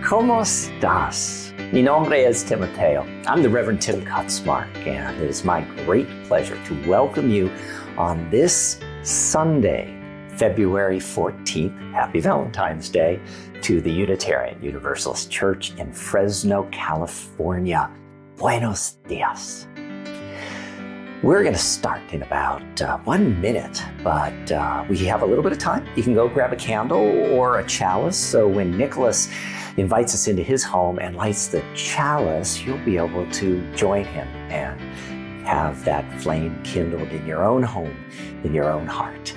¿Cómo estás? Mi nombre es Timoteo. I'm the Reverend Tim Cutsmark, and it is my great pleasure to welcome you on this Sunday, February 14th, Happy Valentine's Day, to the Unitarian Universalist Church in Fresno, California. Buenos dias. We're going to start in about 1 minute, but we have a little bit of time. You can go grab a candle or a chalice. So when Nicholas invites us into his home and lights the chalice, you'll be able to join him and have that flame kindled in your own home, in your own heart.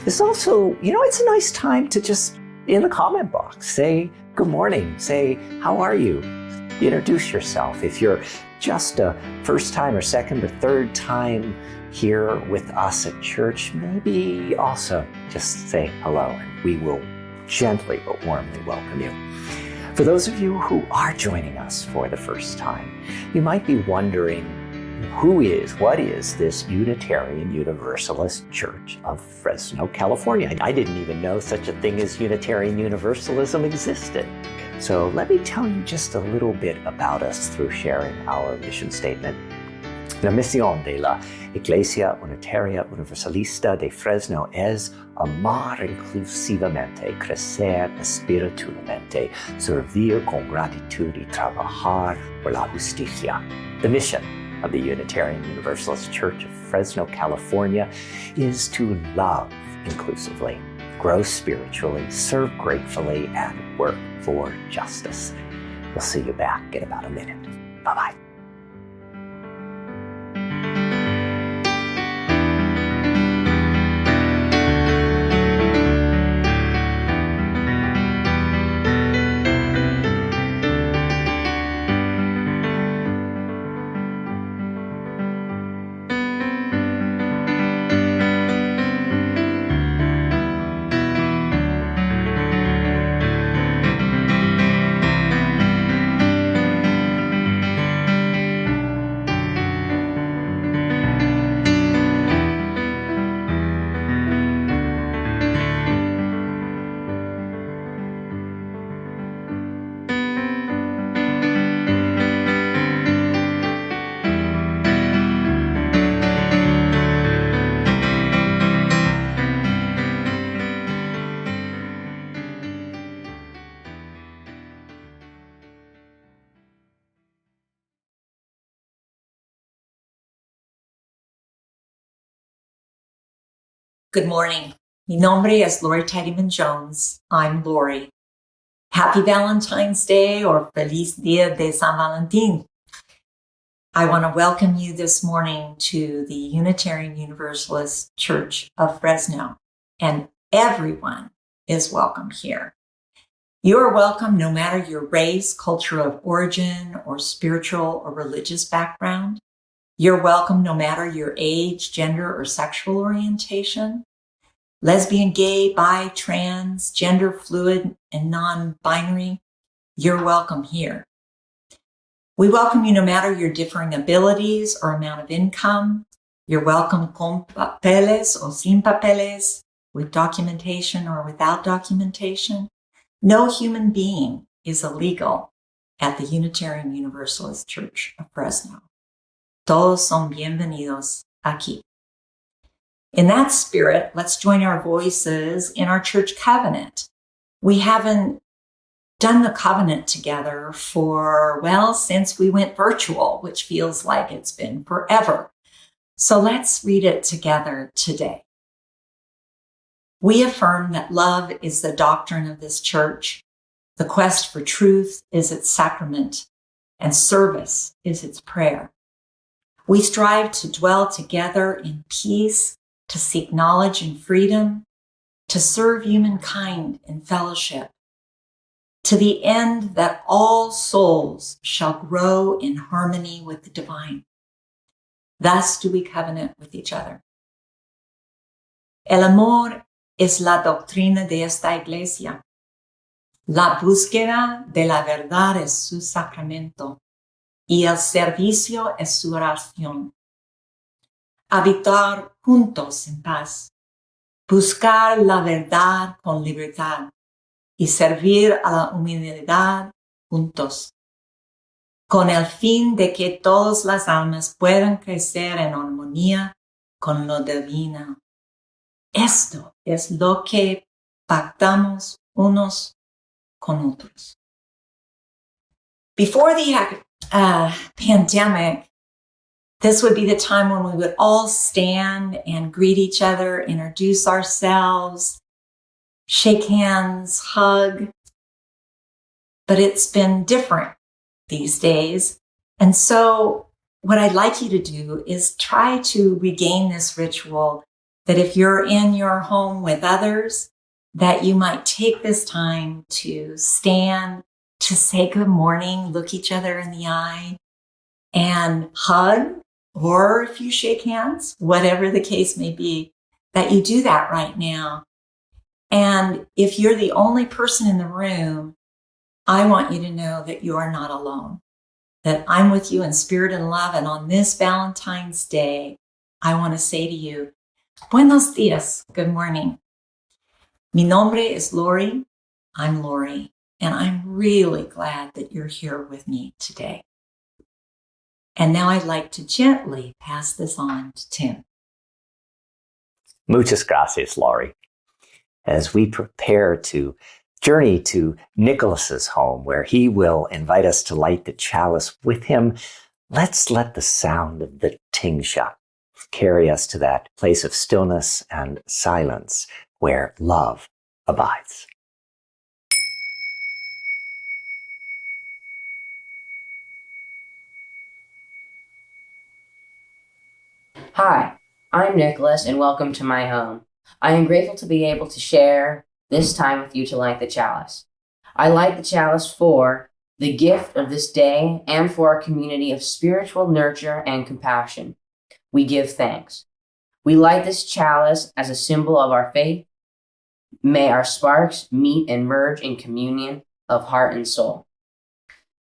It's also, it's a nice time to just, in the comment box, say good morning, say, how are you? Introduce yourself. If you're just a first time or second or third time here with us at church, maybe also just say hello, and we will gently but warmly welcome you. For those of you who are joining us for the first time, you might be wondering, what is this Unitarian Universalist Church of Fresno, California? I didn't even know such a thing as Unitarian Universalism existed. So let me tell you just a little bit about us through sharing our mission statement. La misión de la Iglesia Unitaria Universalista de Fresno es amar inclusivamente, crecer espiritualmente, servir con gratitud y trabajar por la justicia. The mission of the Unitarian Universalist Church of Fresno, California is to love inclusively, grow spiritually, serve gratefully, and work for justice. We'll see you back in about a minute. Bye-bye. Good morning. Mi nombre es Lori Teddyman Jones. I'm Lori. Happy Valentine's Day or Feliz Dia de San Valentin. I want to welcome you this morning to the Unitarian Universalist Church of Fresno, and everyone is welcome here. You are welcome no matter your race, culture of origin, or spiritual or religious background. You're welcome no matter your age, gender, or sexual orientation. Lesbian, gay, bi, trans, gender fluid, and non-binary, you're welcome here. We welcome you no matter your differing abilities or amount of income. You're welcome con papeles o sin papeles, with documentation or without documentation. No human being is illegal at the Unitarian Universalist Church of Fresno. Todos son bienvenidos aquí. In that spirit, let's join our voices in our church covenant. We haven't done the covenant together since we went virtual, which feels like it's been forever. So let's read it together today. We affirm that love is the doctrine of this church, the quest for truth is its sacrament, and service is its prayer. We strive to dwell together in peace, to seek knowledge and freedom, to serve humankind in fellowship, to the end that all souls shall grow in harmony with the divine. Thus do we covenant with each other. El amor es la doctrina de esta iglesia. La búsqueda de la verdad es su sacramento. Y el servicio es su oración. Habitar juntos en paz, buscar la verdad con libertad, y servir a la humanidad juntos, con el fin de que todas las almas puedan crecer en armonía con lo divino. Esto es lo que pactamos unos con otros. Before the pandemic, this would be the time when we would all stand and greet each other, introduce ourselves, shake hands, hug. But it's been different these days. And so what I'd like you to do is try to regain this ritual, that if you're in your home with others, that you might take this time to stand, to say good morning, look each other in the eye, and hug, or if you shake hands, whatever the case may be, that you do that right now. And if you're the only person in the room, I want you to know that you are not alone, that I'm with you in spirit and love. And on this Valentine's Day, I want to say to you, buenos dias, good morning. Mi nombre es Lori. I'm Lori, and I'm really glad that you're here with me today. And now I'd like to gently pass this on to Tim. Muchas gracias, Laurie. As we prepare to journey to Nicholas's home, where he will invite us to light the chalice with him, let's let the sound of the tingsha carry us to that place of stillness and silence where love abides. Hi, I'm Nicholas and welcome to my home. I am grateful to be able to share this time with you to light the chalice. I light the chalice for the gift of this day and for our community of spiritual nurture and compassion. We give thanks. We light this chalice as a symbol of our faith. May our sparks meet and merge in communion of heart and soul.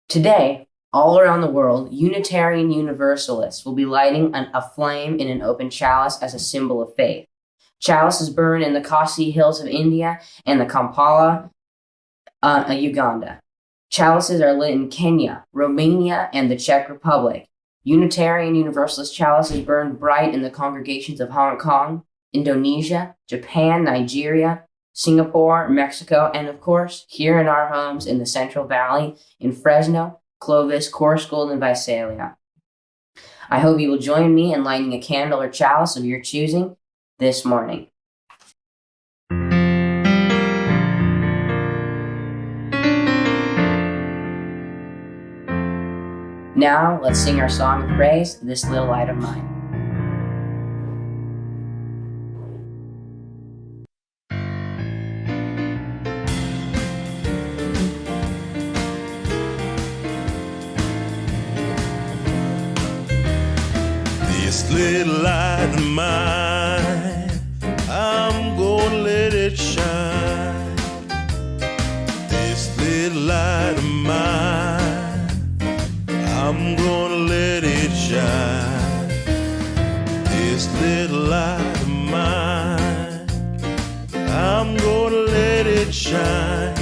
Today, all around the world, Unitarian Universalists will be lighting a flame in an open chalice as a symbol of faith. Chalices burn in the Khasi Hills of India and the Kampala, Uganda. Chalices are lit in Kenya, Romania, and the Czech Republic. Unitarian Universalist chalices burn bright in the congregations of Hong Kong, Indonesia, Japan, Nigeria, Singapore, Mexico, and of course, here in our homes in the Central Valley, in Fresno, Clovis, Coriscold, and Visalia. I hope you will join me in lighting a candle or chalice of your choosing this morning. Now, let's sing our song of praise, This Little Light of Mine. This little light of mine, I'm gonna let it shine. This little light of mine, I'm gonna let it shine. This little light of mine, I'm gonna let it shine.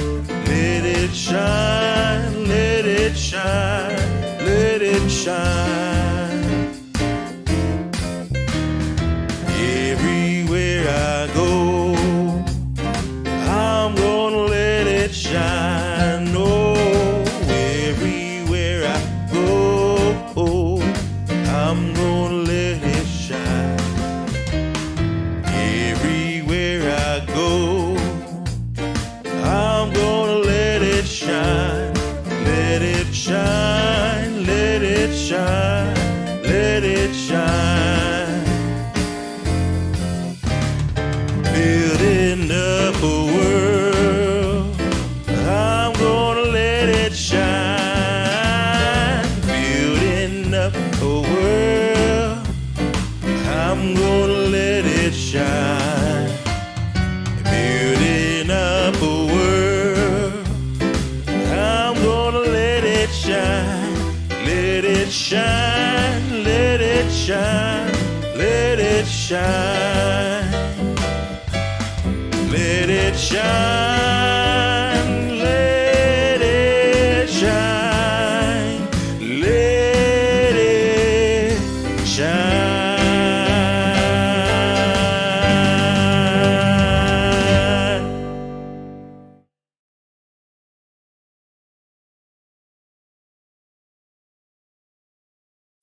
Let it shine, let it shine, let it shine. Everywhere I go, I'm gonna let it shine. Oh, everywhere I go, I'm gonna let it shine. Everywhere I go, I'm gonna let it shine. Let it shine, let it shine, let it shine. Building up a world, I'm gonna let it shine. Building up a world, I'm gonna let it shine. Building up a world, I'm gonna let it shine. Let it shine, let it shine, let it shine. Let it shine,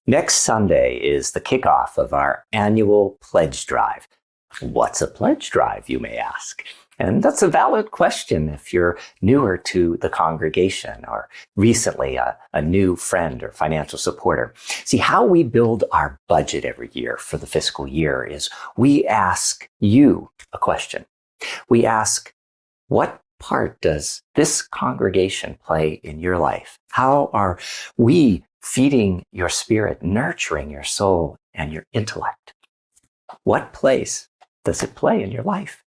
Next Sunday is the kickoff of our annual pledge drive. What's a pledge drive, you may ask? And that's a valid question if you're newer to the congregation or recently a new friend or financial supporter. See, how we build our budget every year for the fiscal year is we ask you a question. We ask, what part does this congregation play in your life? How are we feeding your spirit, nurturing your soul and your intellect? What place does it play in your life?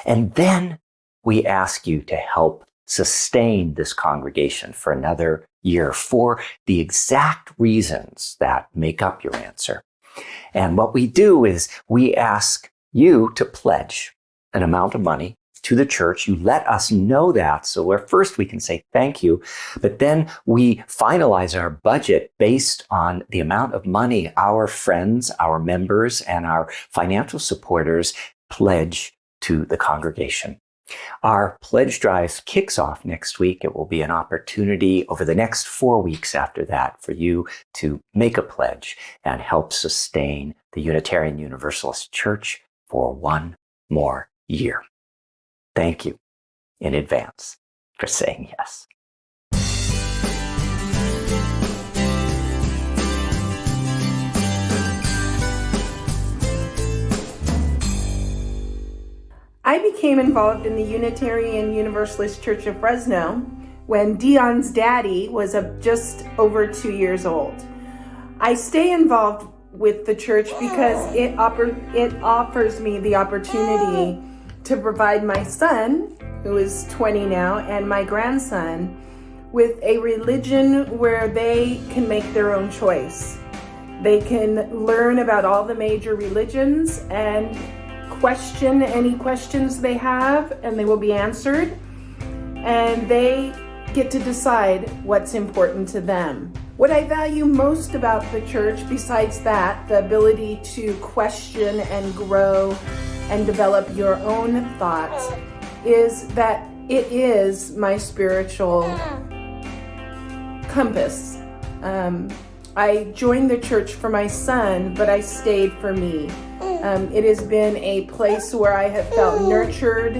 And then we ask you to help sustain this congregation for another year for the exact reasons that make up your answer. And what we do is we ask you to pledge an amount of money to the church. You let us know that. So first we can say thank you, but then we finalize our budget based on the amount of money our friends, our members, and our financial supporters pledge to the congregation. Our pledge drive kicks off next week. It will be an opportunity over the next 4 weeks after that for you to make a pledge and help sustain the Unitarian Universalist Church for one more year. Thank you in advance for saying yes. I became involved in the Unitarian Universalist Church of Fresno when Dion's daddy was just over 2 years old. I stay involved with the church because it offers me the opportunity to provide my son, who is 20 now, and my grandson with a religion where they can make their own choice. They can learn about all the major religions and question any questions they have, and they will be answered, and they get to decide what's important to them. What I value most about the church, besides that, the ability to question and grow and develop your own thoughts, is that it is my spiritual compass. I joined the church for my son, but I stayed for me. It has been a place where I have felt nurtured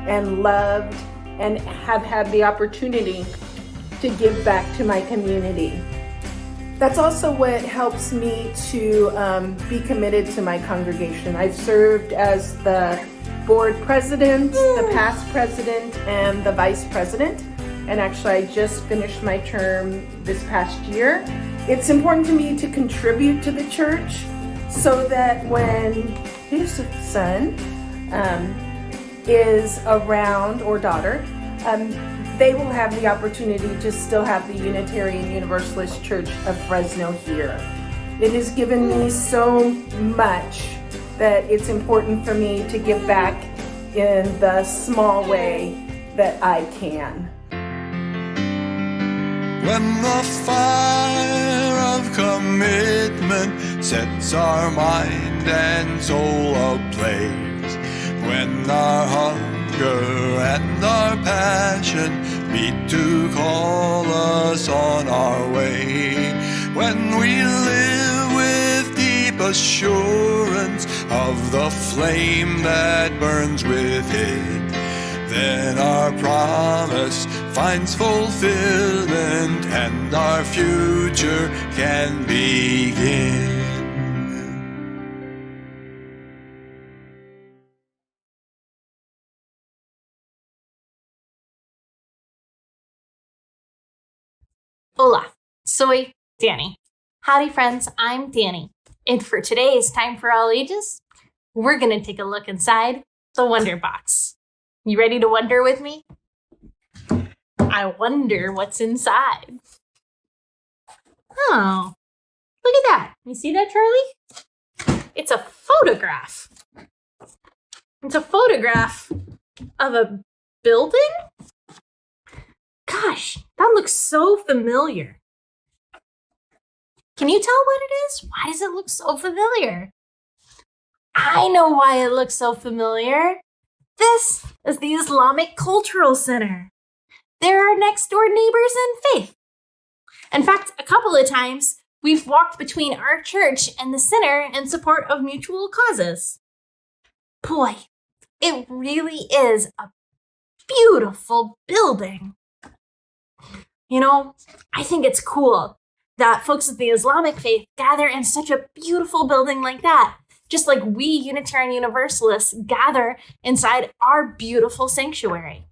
and loved and have had the opportunity to give back to my community. That's also what helps me to be committed to my congregation. I've served as the board president, the past president, and the vice president. And actually, I just finished my term this past year. It's important to me to contribute to the church so that when his son is around, or daughter, they will have the opportunity to still have the Unitarian Universalist Church of Fresno here. It has given me so much that it's important for me to give back in the small way that I can. When the fire of commitment sets our mind and soul ablaze, when our hunger and our passion meet to call us on our way, when we live with deep assurance of the flame that burns within, then our promise finds fulfillment and our future can begin. Hola, soy Danny. Howdy friends, I'm Danny. And for today's Time for All Ages, we're going to take a look inside the Wonder Box. You ready to wonder with me? I wonder what's inside. Oh, look at that. You see that, Charlie? It's a photograph. It's a photograph of a building? Gosh, that looks so familiar. Can you tell what it is? Why does it look so familiar? I know why it looks so familiar. This is the Islamic Cultural Center. They're our next door neighbors in faith. In fact, a couple of times we've walked between our church and the center in support of mutual causes. Boy, it really is a beautiful building. You know, I think it's cool that folks of the Islamic faith gather in such a beautiful building like that, just like we Unitarian Universalists gather inside our beautiful sanctuary.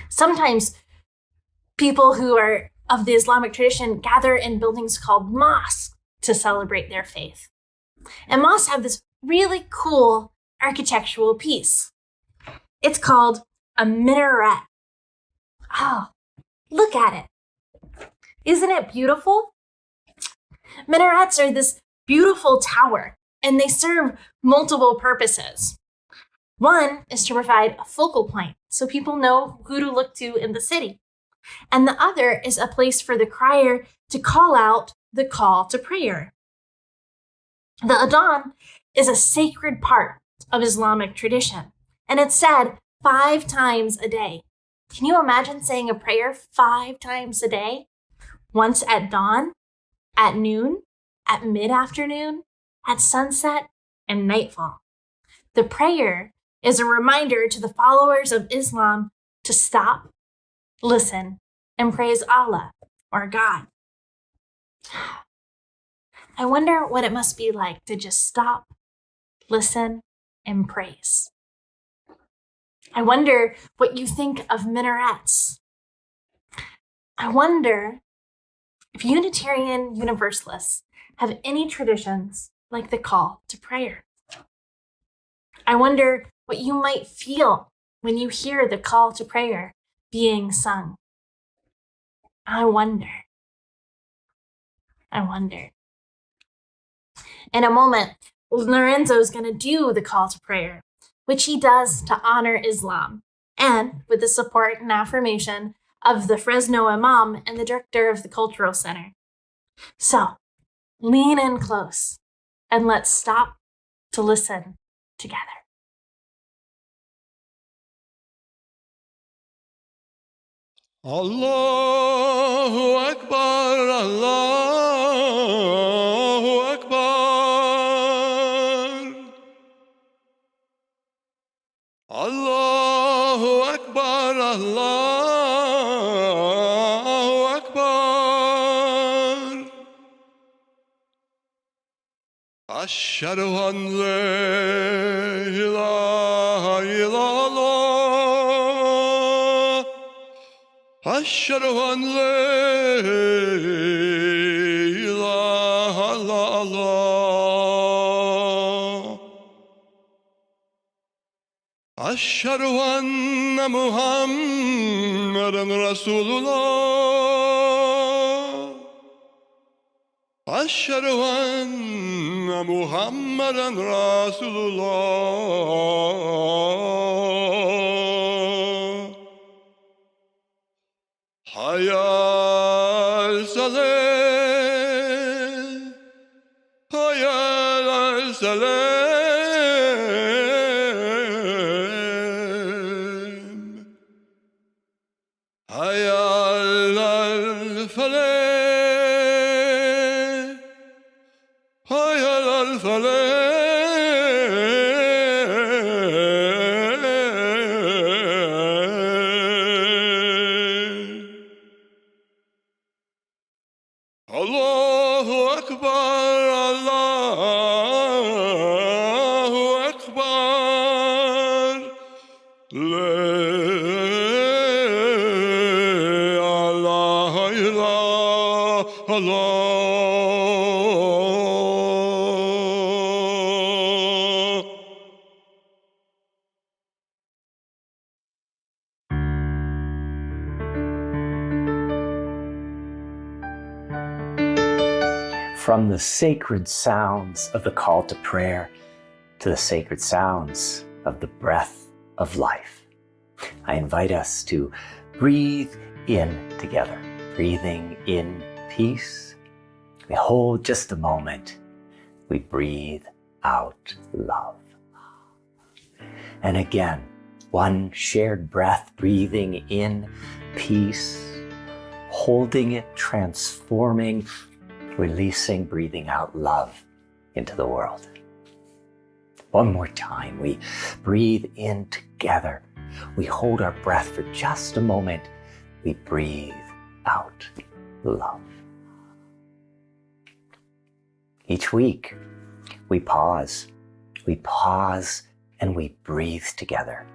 Sometimes people who are of the Islamic tradition gather in buildings called mosques to celebrate their faith. And mosques have this really cool architectural piece. It's called a minaret. Oh, look at it. Isn't it beautiful? Minarets are this beautiful tower, and they serve multiple purposes. One is to provide a focal point so people know who to look to in the city. And the other is a place for the crier to call out the call to prayer. The adhan is a sacred part of Islamic tradition, and it's said 5 times a day. Can you imagine saying a prayer 5 times a day? Once at dawn, at noon, at mid-afternoon, at sunset, and nightfall. The prayer is a reminder to the followers of Islam to stop, listen, and praise Allah, or God. I wonder what it must be like to just stop, listen, and praise. I wonder what you think of minarets. I wonder if Unitarian Universalists have any traditions like the call to prayer. I wonder what you might feel when you hear the call to prayer being sung. I wonder. In a moment, Lorenzo is going to do the call to prayer, which he does to honor Islam, and with the support and affirmation of the Fresno Imam and the director of the Cultural Center. So, lean in close and let's stop to listen together. Allahu Akbar, Allahu Akbar. Allahu Akbar, Allahu Akbar. Ashhadu an la ilaha illallah. Ashhadu an la ilaha illallah. Ashhadu anna Muhammadan Rasulullah. Ashhadu anna Muhammadan Rasulullah. Hayya al-salah, hayya al-salam, hayya al-falah, hayya al-falah. Allahu Akbar, Allahu Akbar. La ilaha illallah. From the sacred sounds of the call to prayer to the sacred sounds of the breath of life, I invite us to breathe in together, breathing in peace. We hold just a moment. We breathe out love. And again, one shared breath, breathing in peace, holding it, transforming, releasing, breathing out love into the world. One more time, we breathe in together. We hold our breath for just a moment. We breathe out love. Each week, we pause and we breathe together.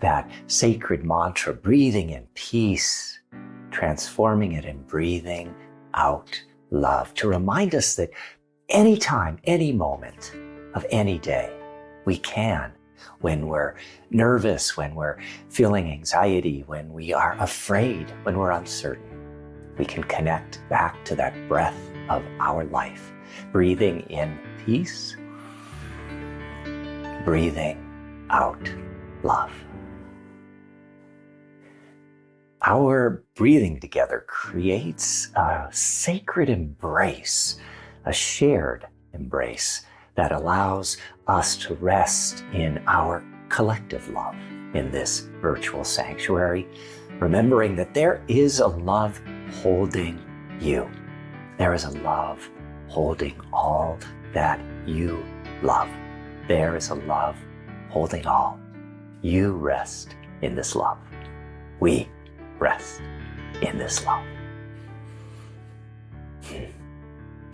That sacred mantra, breathing in peace, transforming it and breathing out love, to remind us that anytime, any moment of any day, we can, when we're nervous, when we're feeling anxiety, when we are afraid, when we're uncertain, we can connect back to that breath of our life, breathing in peace, breathing out love. Our breathing together creates a sacred embrace, a shared embrace that allows us to rest in our collective love in this virtual sanctuary, remembering that there is a love holding you. There is a love holding all that you love. There is a love holding all. You rest in this love. We rest in this love.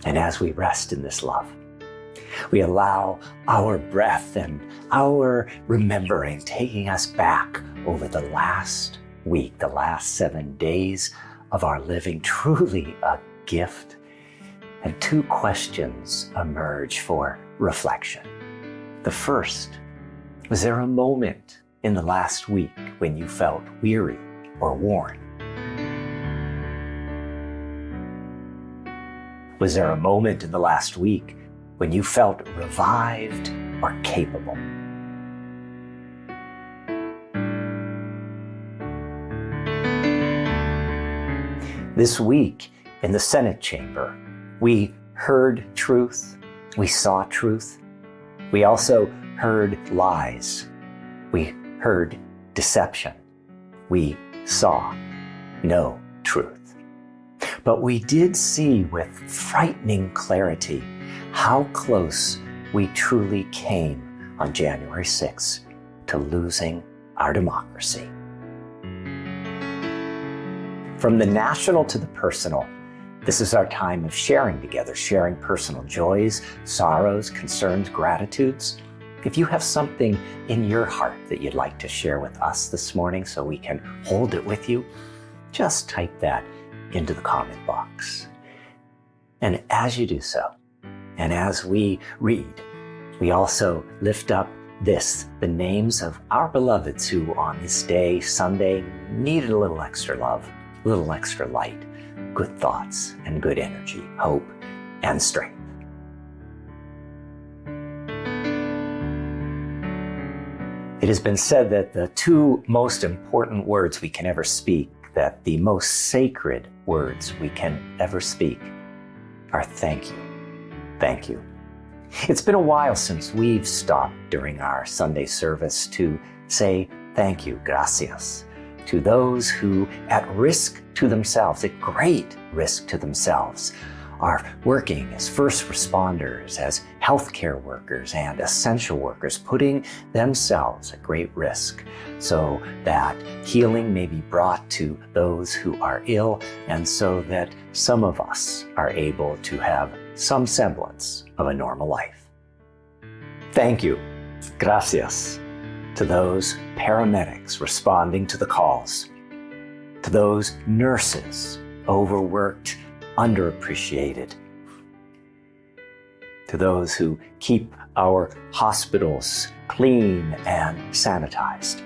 And as we rest in this love, we allow our breath and our remembering taking us back over the last week, the last 7 days of our living, truly a gift. And 2 questions emerge for reflection. The first, was there a moment in the last week when you felt weary or worn? Was there a moment in the last week when you felt revived or capable? This week in the Senate chamber, we heard truth, we saw truth, we also heard lies, we heard deception, we saw no truth. But we did see with frightening clarity how close we truly came on January 6th to losing our democracy. From the national to the personal, this is our time of sharing together, sharing personal joys, sorrows, concerns, gratitudes. If you have something in your heart that you'd like to share with us this morning so we can hold it with you, just type that into the comment box. And as you do so, and as we read, we also lift up the names of our beloveds who on this day, Sunday, needed a little extra love, a little extra light, good thoughts and good energy, hope and strength. It has been said that the 2 most important words we can ever speak, that the most sacred words we can ever speak, are thank you. Thank you. It's been a while since we've stopped during our Sunday service to say thank you, gracias, to those who at risk to themselves, at great risk to themselves, are working as first responders, as healthcare workers and essential workers, putting themselves at great risk so that healing may be brought to those who are ill, and so that some of us are able to have some semblance of a normal life. Thank you, gracias, to those paramedics responding to the calls, to those nurses overworked, underappreciated, to those who keep our hospitals clean and sanitized,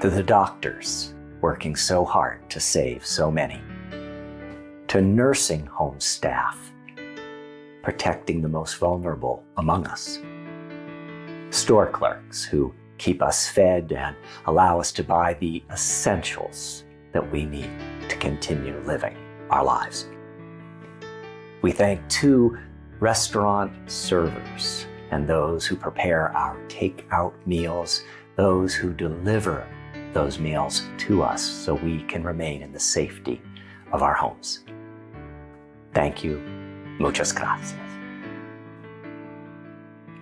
to the doctors working so hard to save so many, to nursing home staff protecting the most vulnerable among us, store clerks who keep us fed and allow us to buy the essentials that we need to continue living our lives. We thank 2 restaurant servers and those who prepare our take-out meals, those who deliver those meals to us so we can remain in the safety of our homes. Thank you. Muchas gracias.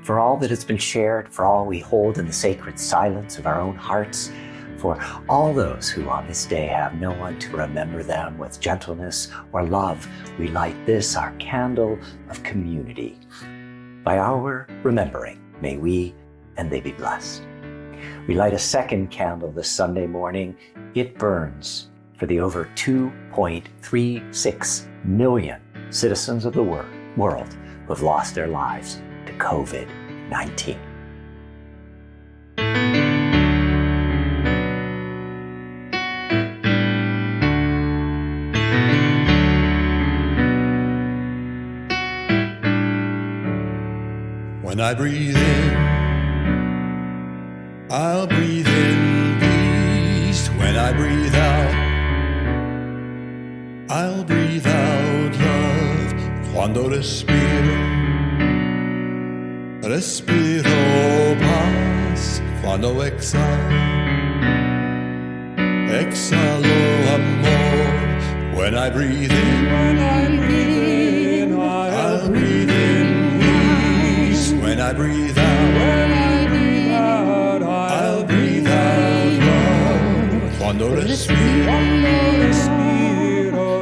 For all that has been shared, for all we hold in the sacred silence of our own hearts, for all those who on this day have no one to remember them with gentleness or love, we light this, our candle of community. By our remembering, may we and they be blessed. We light a second candle this Sunday morning. It burns for the over 2.36 million citizens of the world who have lost their lives to COVID-19. When I breathe in, I'll breathe in peace. When I breathe out, I'll breathe out love. Cuando respiro, respiro paz. Cuando exhalo, exhalo amor. When I breathe in, I'll breathe in peace. When I breathe out, I'll breathe out love. Cuando respiro,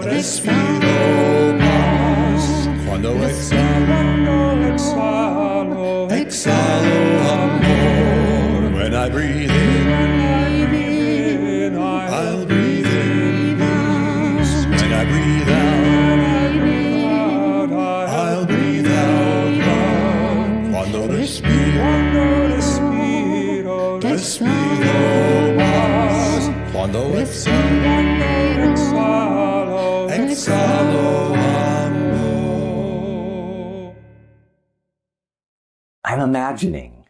respiro paz. Cuando exhalo, exhalo amor. When I breathe in, I'll breathe in peace. When I breathe out, I'll breathe out love. Cuando respiro, respiro paz. Cuando exhalo, exhalo amor. I'm imagining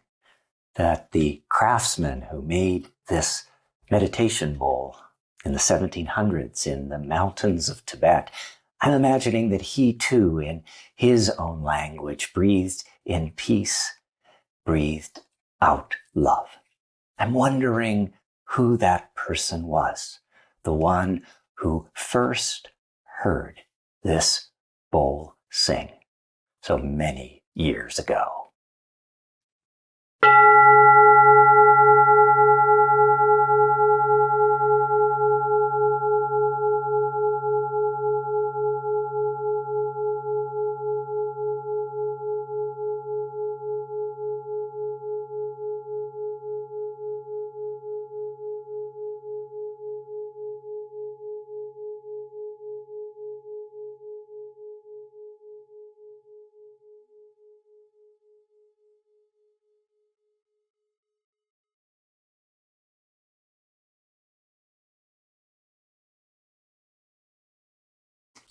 that the craftsman who made this meditation bowl in the 1700s in the mountains of Tibet, I'm imagining that he too, in his own language, breathed in peace, breathed out love. I'm wondering who that person was, the one who first heard this bowl sing so many years ago.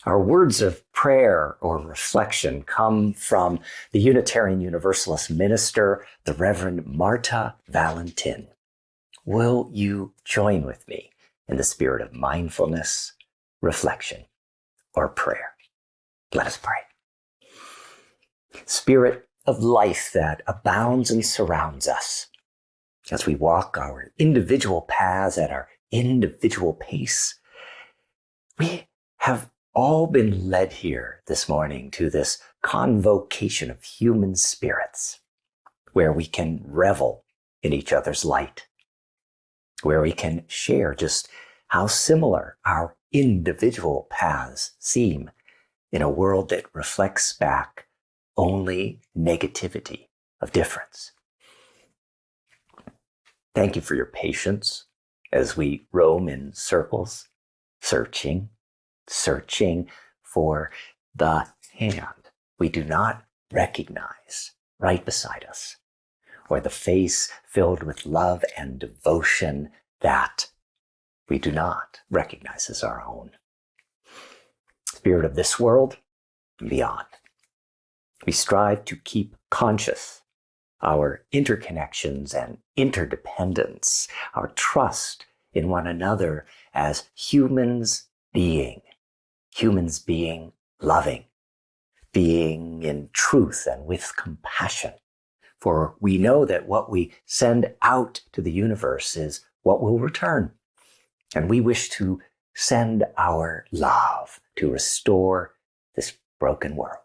Our words of prayer or reflection come from the Unitarian Universalist minister, the Reverend Marta Valentin. Will you join with me in the spirit of mindfulness, reflection, or prayer? Let us pray. Spirit of life that abounds and surrounds us as we walk our individual paths at our individual pace, we have all been led here this morning to this convocation of human spirits, where we can revel in each other's light, where we can share just how similar our individual paths seem in a world that reflects back only negativity of difference. Thank you for your patience as we roam in circles, searching for the hand we do not recognize right beside us, or the face filled with love and devotion that we do not recognize as our own. Spirit of this world and beyond, we strive to keep conscious our interconnections and interdependence, our trust in one another as humans being loving, being in truth and with compassion. For we know that what we send out to the universe is what will return. And we wish to send our love to restore this broken world.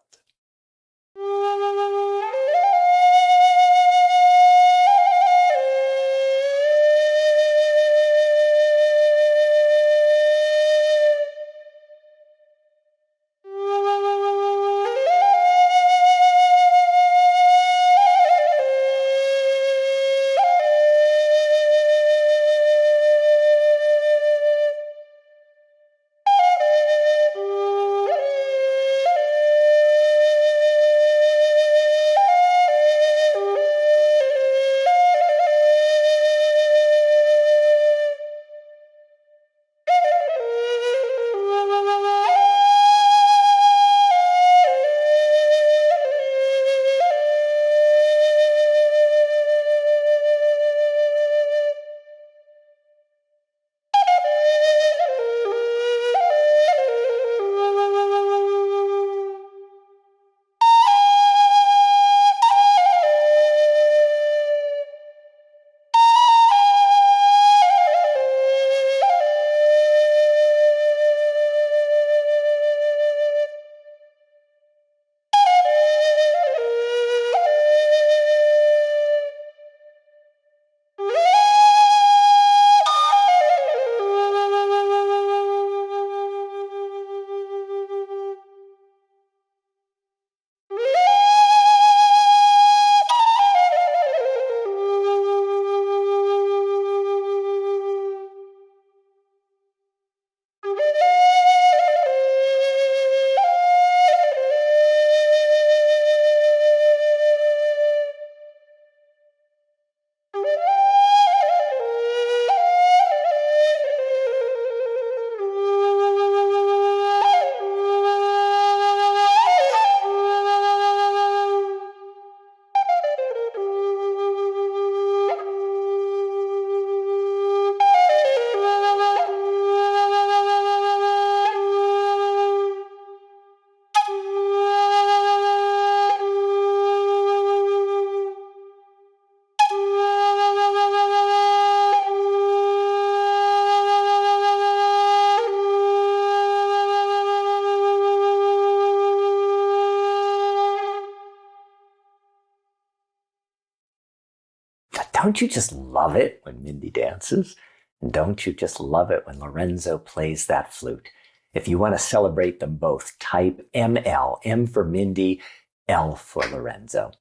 Don't you just love it when Mindy dances? And don't you just love it when Lorenzo plays that flute? If you want to celebrate them both, type ML, M for Mindy, L for Lorenzo.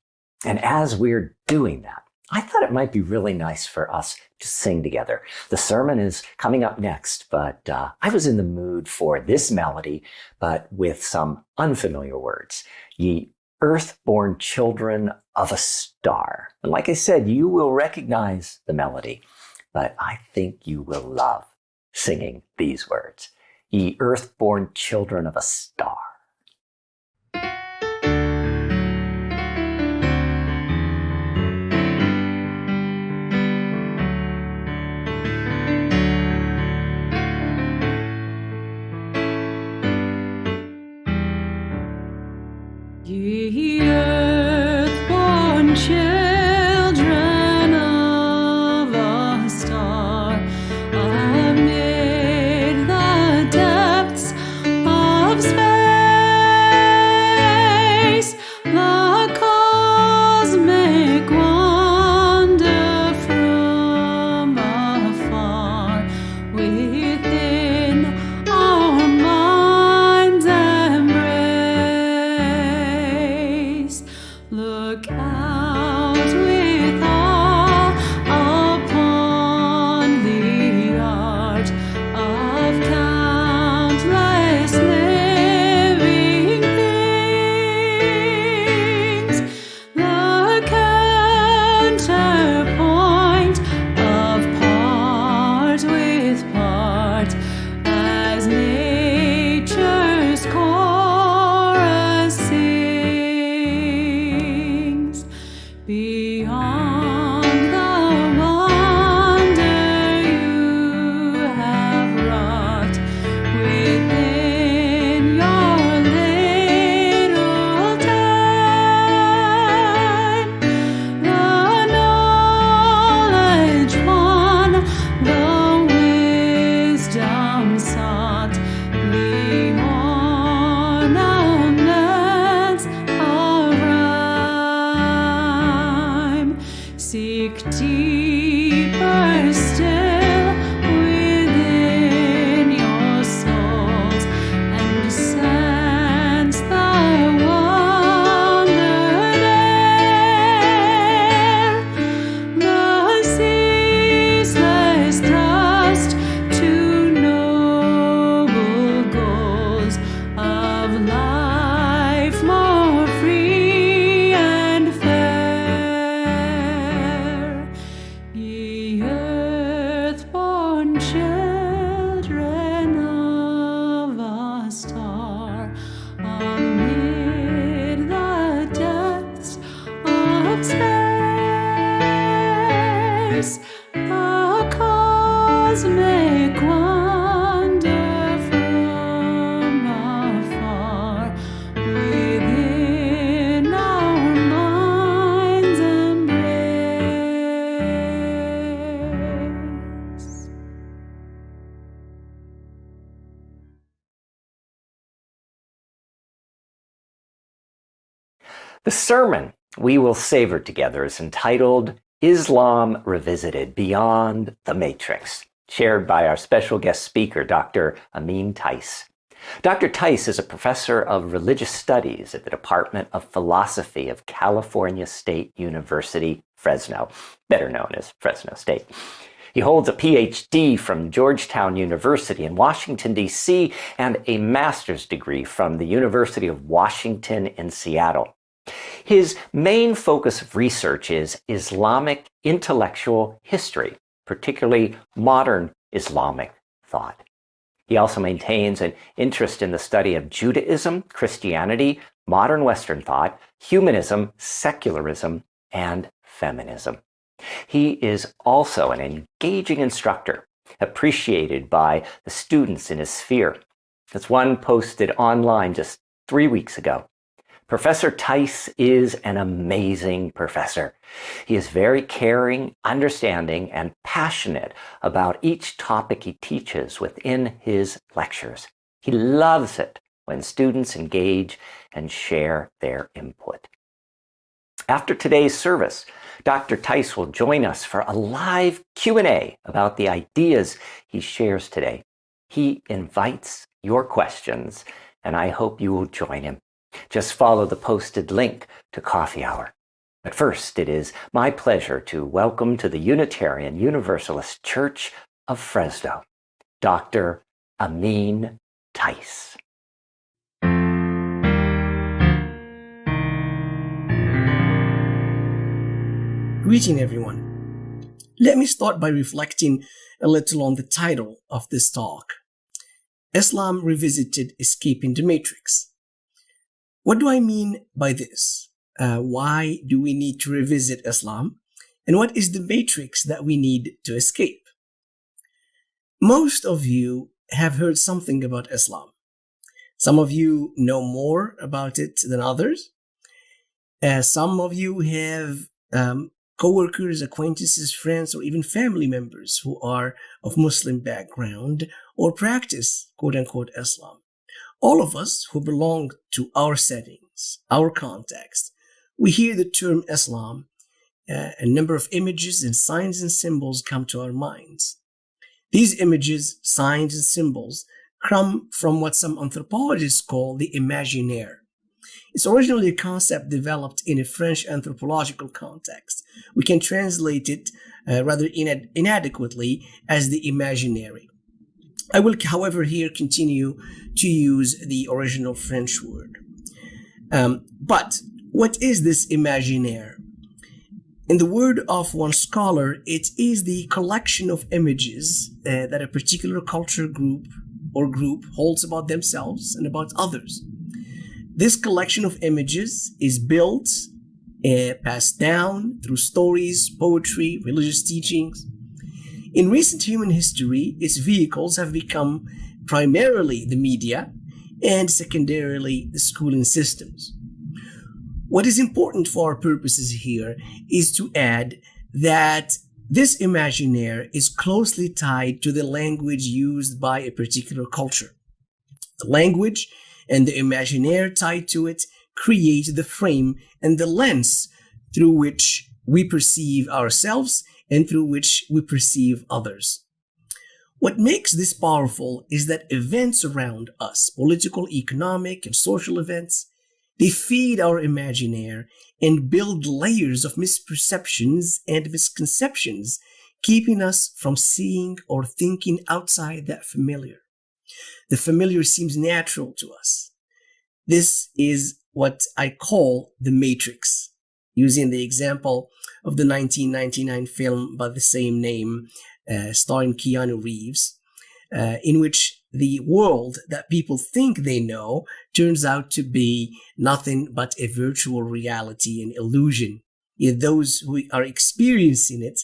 And as we're doing that, I thought it might be really nice for us to sing together. The sermon is coming up next, but I was in the mood for this melody, but with some unfamiliar words. Ye earth-born children of a star. And like I said, you will recognize the melody, but I think you will love singing these words. Ye earth-born children of a star. Ye earth-born children of a star, amid the depths of space, the cosmic wonder from afar, within our minds embrace. Look out with awe upon the art of countless living things, the counterpoint of part with part, as nature's chorus sings. Beyond the wonder you have wrought within your little time, the knowledge won, the wisdom sought, the honor universe, a cosmic wonder from afar, within our mind's embrace. The sermon we will savor together is entitled Islam Revisited Beyond the Matrix, shared by our special guest speaker, Dr. Amine Tais. Dr. Tais is a professor of religious studies at the Department of Philosophy of California State University, Fresno, better known as Fresno State. He holds a PhD from Georgetown University in Washington, D.C., and a master's degree from the University of Washington in Seattle. His main focus of research is Islamic intellectual history, particularly modern Islamic thought. He also maintains an interest in the study of Judaism, Christianity, modern Western thought, humanism, secularism, and feminism. He is also an engaging instructor, appreciated by the students in his sphere. As one posted online just 3 weeks ago, Professor Tais is an amazing professor. He is very caring, understanding, and passionate about each topic he teaches within his lectures. He loves it when students engage and share their input. After today's service, Dr. Tais will join us for a live Q&A about the ideas he shares today. He invites your questions, and I hope you will join him. Just follow the posted link to Coffee Hour. But first, it is my pleasure to welcome to the Unitarian Universalist Church of Fresno, Dr. Amine Tais. Greeting, everyone. Let me start by reflecting a little on the title of this talk, Islam Revisited: Escaping the Matrix. What do I mean by this? Why do we need to revisit Islam? And what is the matrix that we need to escape? Most of you have heard something about Islam. Some of you know more about it than others. Some of you have coworkers, acquaintances, friends, or even family members who are of Muslim background or practice quote-unquote Islam. All of us who belong to our settings, our context, we hear the term Islam, a number of images and signs and symbols come to our minds. These images, signs, and symbols come from what some anthropologists call the imaginaire. It's originally a concept developed in a French anthropological context. We can translate it rather inadequately as the imaginary. I will, however, here continue to use the original French word. But what is this imaginaire? In the word of one scholar, it is the collection of images that a particular culture group holds about themselves and about others. This collection of images is built, passed down through stories, poetry, religious teachings. In recent human history, its vehicles have become primarily the media and secondarily the schooling systems. What is important for our purposes here is to add that this imaginaire is closely tied to the language used by a particular culture. The language and the imaginaire tied to it create the frame and the lens through which we perceive ourselves and through which we perceive others. What makes this powerful is that events around us, political, economic, and social events, they feed our imaginaire and build layers of misperceptions and misconceptions, keeping us from seeing or thinking outside that familiar. The familiar seems natural to us. This is what I call the matrix, using the example of the 1999 film by the same name, starring Keanu Reeves, in which the world that people think they know turns out to be nothing but a virtual reality and illusion. Yet those who are experiencing it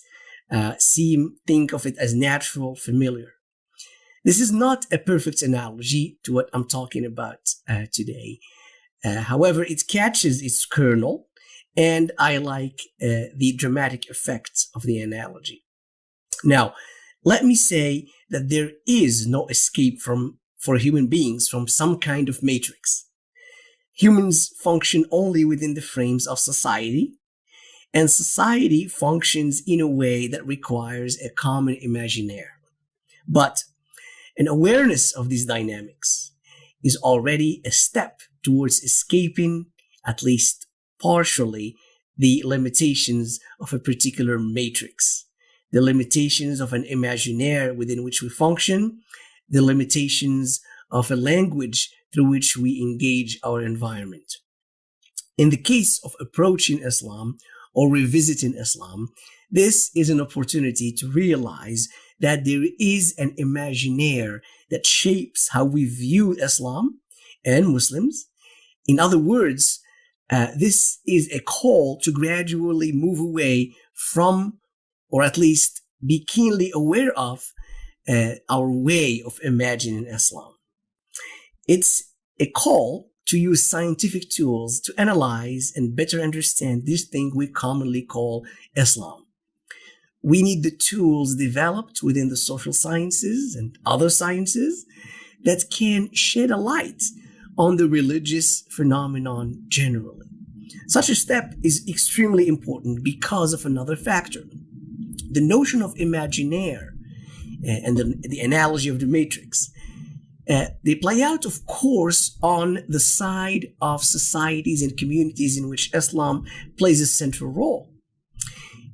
think of it as natural, familiar. This is not a perfect analogy to what I'm talking about today. However, it catches its kernel, and I like the dramatic effects of the analogy. Now, let me say that there is no escape for human beings from some kind of matrix. Humans function only within the frames of society, and society functions in a way that requires a common imaginaire. But an awareness of these dynamics is already a step towards escaping, at least partially, the limitations of a particular matrix, the limitations of an imaginaire within which we function, the limitations of a language through which we engage our environment. In the case of approaching Islam or revisiting Islam, this is an opportunity to realize that there is an imaginaire that shapes how we view Islam and Muslims. In other words, this is a call to gradually move away from, or at least be keenly aware of, our way of imagining Islam. It's a call to use scientific tools to analyze and better understand this thing we commonly call Islam. We need the tools developed within the social sciences and other sciences that can shed a light on the religious phenomenon generally. Such a step is extremely important because of another factor. The notion of imaginaire and the analogy of the matrix, they play out, of course, on the side of societies and communities in which Islam plays a central role.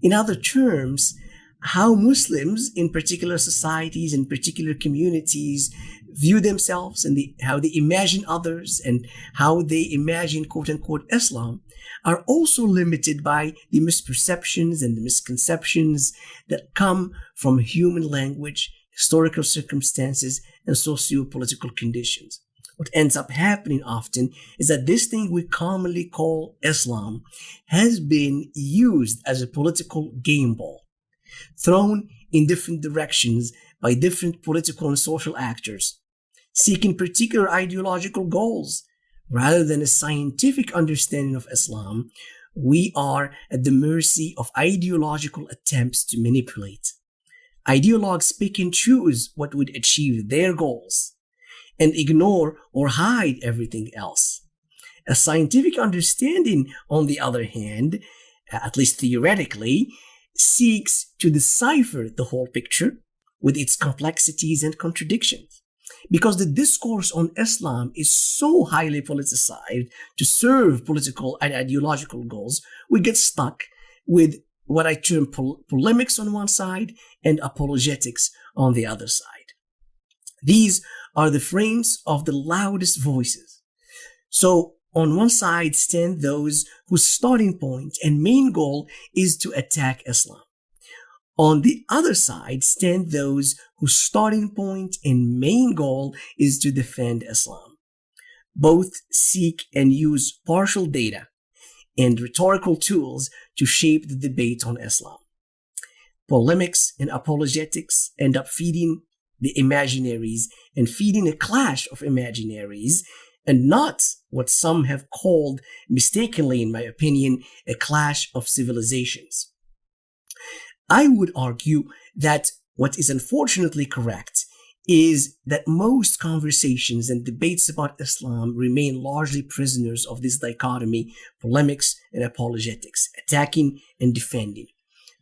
In other terms, how Muslims in particular societies and particular communities view themselves and how they imagine others and how they imagine quote-unquote Islam are also limited by the misperceptions and the misconceptions that come from human language, historical circumstances, and socio-political conditions. What ends up happening often is that this thing we commonly call Islam has been used as a political game ball, thrown in different directions by different political and social actors, seeking particular ideological goals. Rather than a scientific understanding of Islam, we are at the mercy of ideological attempts to manipulate. Ideologues pick and choose what would achieve their goals and ignore or hide everything else. A scientific understanding, on the other hand, at least theoretically, seeks to decipher the whole picture with its complexities and contradictions. Because the discourse on Islam is so highly politicized to serve political and ideological goals, we get stuck with what I term polemics on one side and apologetics on the other side. These are the frames of the loudest voices. So on one side stand those whose starting point and main goal is to attack Islam. On the other side stand those whose starting point and main goal is to defend Islam. Both seek and use partial data and rhetorical tools to shape the debate on Islam. Polemics and apologetics end up feeding the imaginaries and feeding a clash of imaginaries, and not what some have called, mistakenly in my opinion, a clash of civilizations. I would argue that what is unfortunately correct is that most conversations and debates about Islam remain largely prisoners of this dichotomy, polemics and apologetics, attacking and defending.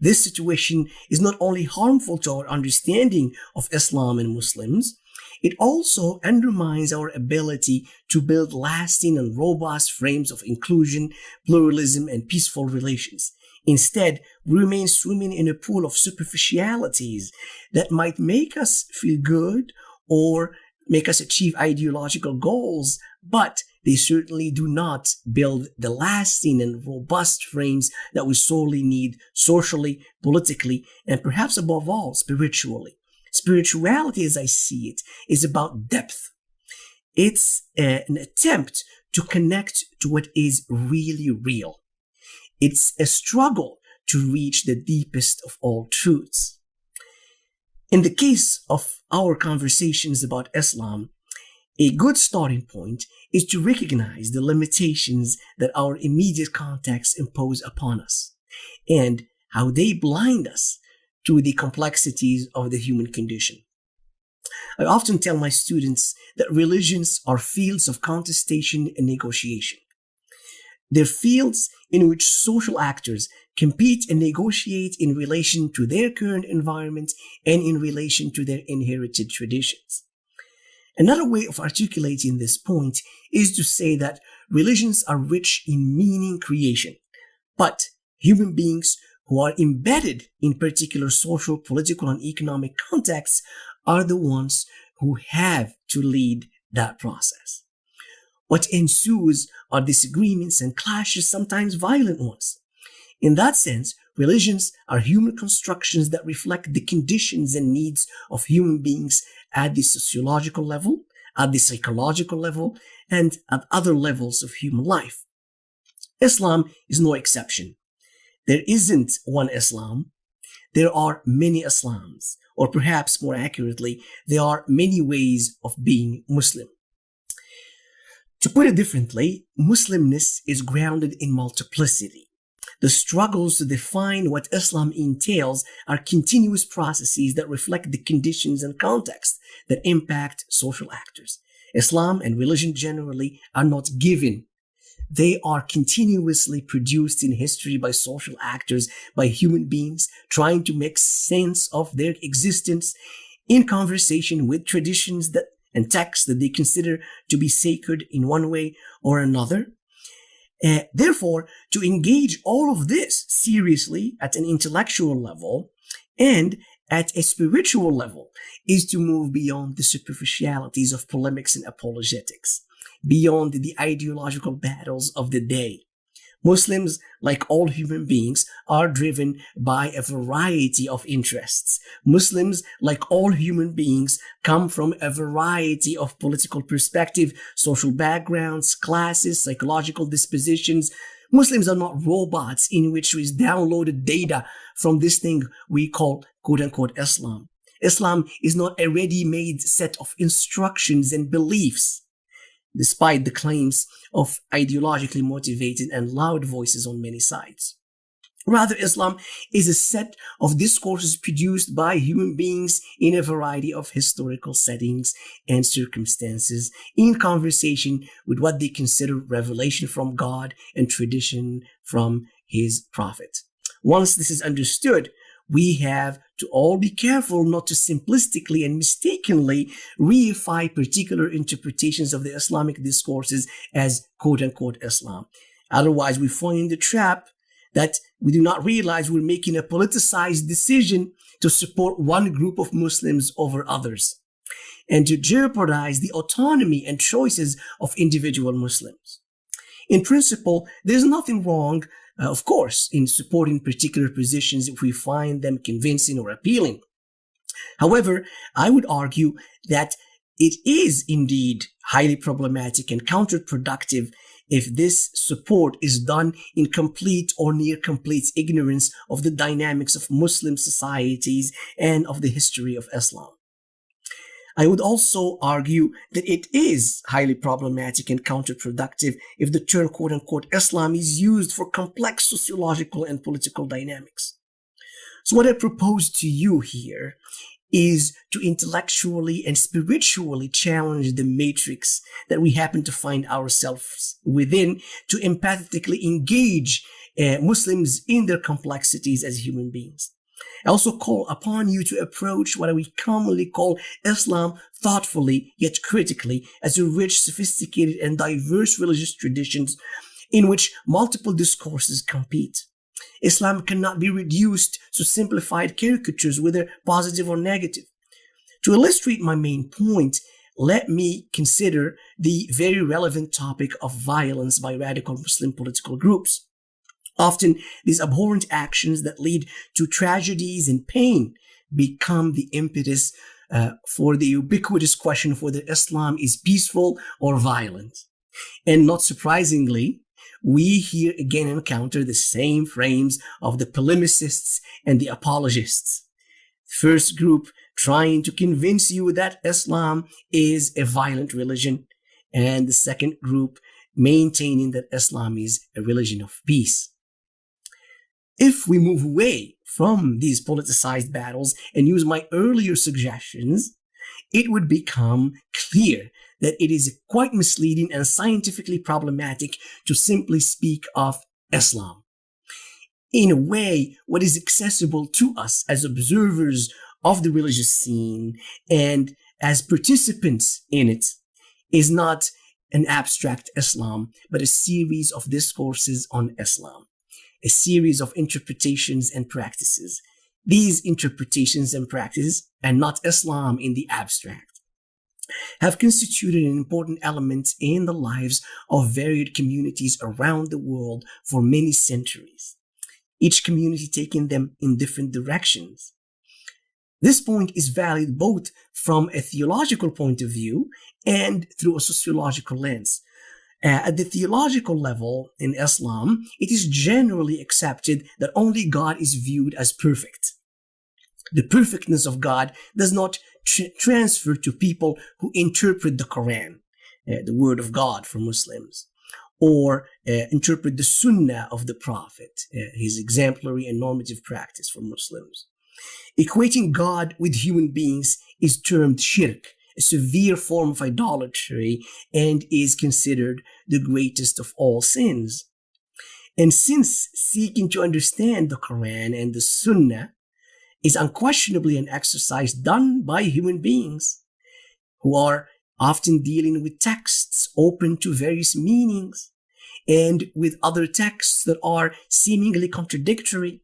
This situation is not only harmful to our understanding of Islam and Muslims, it also undermines our ability to build lasting and robust frames of inclusion, pluralism, and peaceful relations. Instead, we remain swimming in a pool of superficialities that might make us feel good or make us achieve ideological goals, but they certainly do not build the lasting and robust frames that we sorely need socially, politically, and perhaps above all, spiritually. Spirituality, as I see it, is about depth. It's an attempt to connect to what is really real. It's a struggle to reach the deepest of all truths. In the case of our conversations about Islam, a good starting point is to recognize the limitations that our immediate contexts impose upon us and how they blind us to the complexities of the human condition. I often tell my students that religions are fields of contestation and negotiation. They're fields in which social actors compete and negotiate in relation to their current environment and in relation to their inherited traditions. Another way of articulating this point is to say that religions are rich in meaning creation, but human beings who are embedded in particular social, political, and economic contexts are the ones who have to lead that process. What ensues are disagreements and clashes, sometimes violent ones. In that sense, religions are human constructions that reflect the conditions and needs of human beings at the sociological level, at the psychological level, and at other levels of human life. Islam is no exception. There isn't one Islam. There are many Islams, or perhaps more accurately, there are many ways of being Muslim. To put it differently, Muslimness is grounded in multiplicity. The struggles to define what Islam entails are continuous processes that reflect the conditions and context that impact social actors. Islam and religion generally are not given. They are continuously produced in history by social actors, by human beings trying to make sense of their existence in conversation with traditions and texts that they consider to be sacred in one way or another. Therefore, to engage all of this seriously at an intellectual level and at a spiritual level is to move beyond the superficialities of polemics and apologetics, beyond the ideological battles of the day. Muslims, like all human beings, are driven by a variety of interests. Muslims, like all human beings, come from a variety of political perspective, social backgrounds, classes, psychological dispositions. Muslims are not robots in which is downloaded data from this thing we call quote-unquote Islam. Islam is not a ready-made set of instructions and beliefs, despite the claims of ideologically motivated and loud voices on many sides. Rather, Islam is a set of discourses produced by human beings in a variety of historical settings and circumstances, in conversation with what they consider revelation from God and tradition from His Prophet. Once this is understood, we have to all be careful not to simplistically and mistakenly reify particular interpretations of the Islamic discourses as quote-unquote Islam. Otherwise, we fall in the trap that we do not realize we're making a politicized decision to support one group of Muslims over others and to jeopardize the autonomy and choices of individual Muslims. In principle, there's nothing wrong, of course, in supporting particular positions if we find them convincing or appealing. However, I would argue that it is indeed highly problematic and counterproductive if this support is done in complete or near complete ignorance of the dynamics of Muslim societies and of the history of Islam. I would also argue that it is highly problematic and counterproductive if the term quote-unquote Islam is used for complex sociological and political dynamics. So what I propose to you here is to intellectually and spiritually challenge the matrix that we happen to find ourselves within, to empathetically engage Muslims in their complexities as human beings. I also call upon you to approach what we commonly call Islam thoughtfully yet critically as a rich, sophisticated, and diverse religious traditions in which multiple discourses compete. Islam cannot be reduced to simplified caricatures, whether positive or negative. To illustrate my main point, let me consider the very relevant topic of violence by radical Muslim political groups. Often, these abhorrent actions that lead to tragedies and pain become the impetus for the ubiquitous question of whether Islam is peaceful or violent. And not surprisingly, we here again encounter the same frames of the polemicists and the apologists. First group trying to convince you that Islam is a violent religion, and the second group maintaining that Islam is a religion of peace. If we move away from these politicized battles and use my earlier suggestions, it would become clear that it is quite misleading and scientifically problematic to simply speak of Islam. In a way, what is accessible to us as observers of the religious scene and as participants in it is not an abstract Islam, but a series of discourses on Islam, a series of interpretations and practices. These interpretations and practices, and not Islam in the abstract, have constituted an important element in the lives of varied communities around the world for many centuries, each community taking them in different directions. This point is valid both from a theological point of view and through a sociological lens. At the theological level in Islam, it is generally accepted that only God is viewed as perfect. The perfectness of God does not transfer to people who interpret the Quran, the word of God for Muslims, or interpret the Sunnah of the Prophet, his exemplary and normative practice for Muslims. Equating God with human beings is termed shirk, a severe form of idolatry, and is considered the greatest of all sins. And since seeking to understand the Quran and the Sunnah is unquestionably an exercise done by human beings who are often dealing with texts open to various meanings and with other texts that are seemingly contradictory,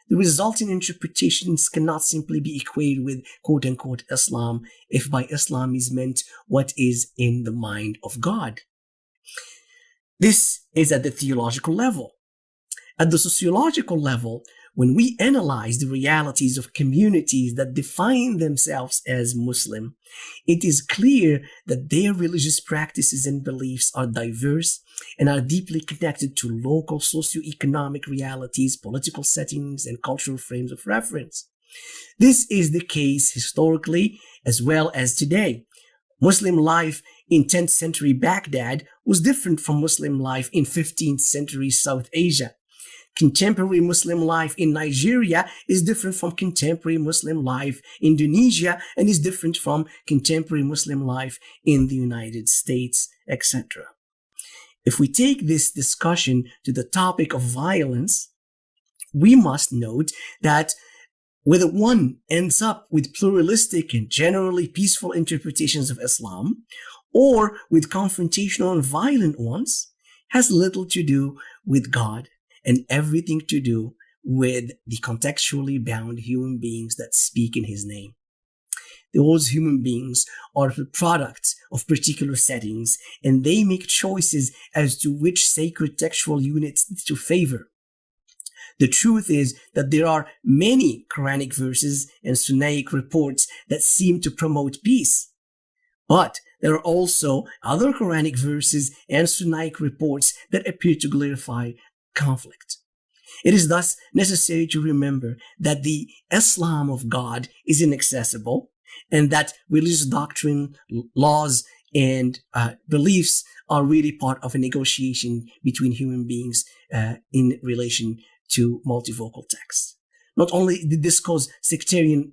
the resulting interpretations cannot simply be equated with quote-unquote Islam if by Islam is meant what is in the mind of God. This is at the theological level. At the sociological level, when we analyze the realities of communities that define themselves as Muslim, it is clear that their religious practices and beliefs are diverse and are deeply connected to local socioeconomic realities, political settings, and cultural frames of reference. This is the case historically as well as today. Muslim life in 10th century Baghdad was different from Muslim life in 15th century South Asia. Contemporary Muslim life in Nigeria is different from contemporary Muslim life in Indonesia and is different from contemporary Muslim life in the United States, etc. If we take this discussion to the topic of violence, we must note that whether one ends up with pluralistic and generally peaceful interpretations of Islam or with confrontational and violent ones has little to do with God and everything to do with the contextually bound human beings that speak in his name. Those human beings are the product of particular settings, and they make choices as to which sacred textual units to favor. The truth is that there are many Quranic verses and Sunnaic reports that seem to promote peace. But there are also other Quranic verses and Sunnaic reports that appear to glorify conflict. It is thus necessary to remember that the Islam of God is inaccessible and that religious doctrine, laws, and beliefs are really part of a negotiation between human beings in relation to multivocal texts. Not only did this cause sectarian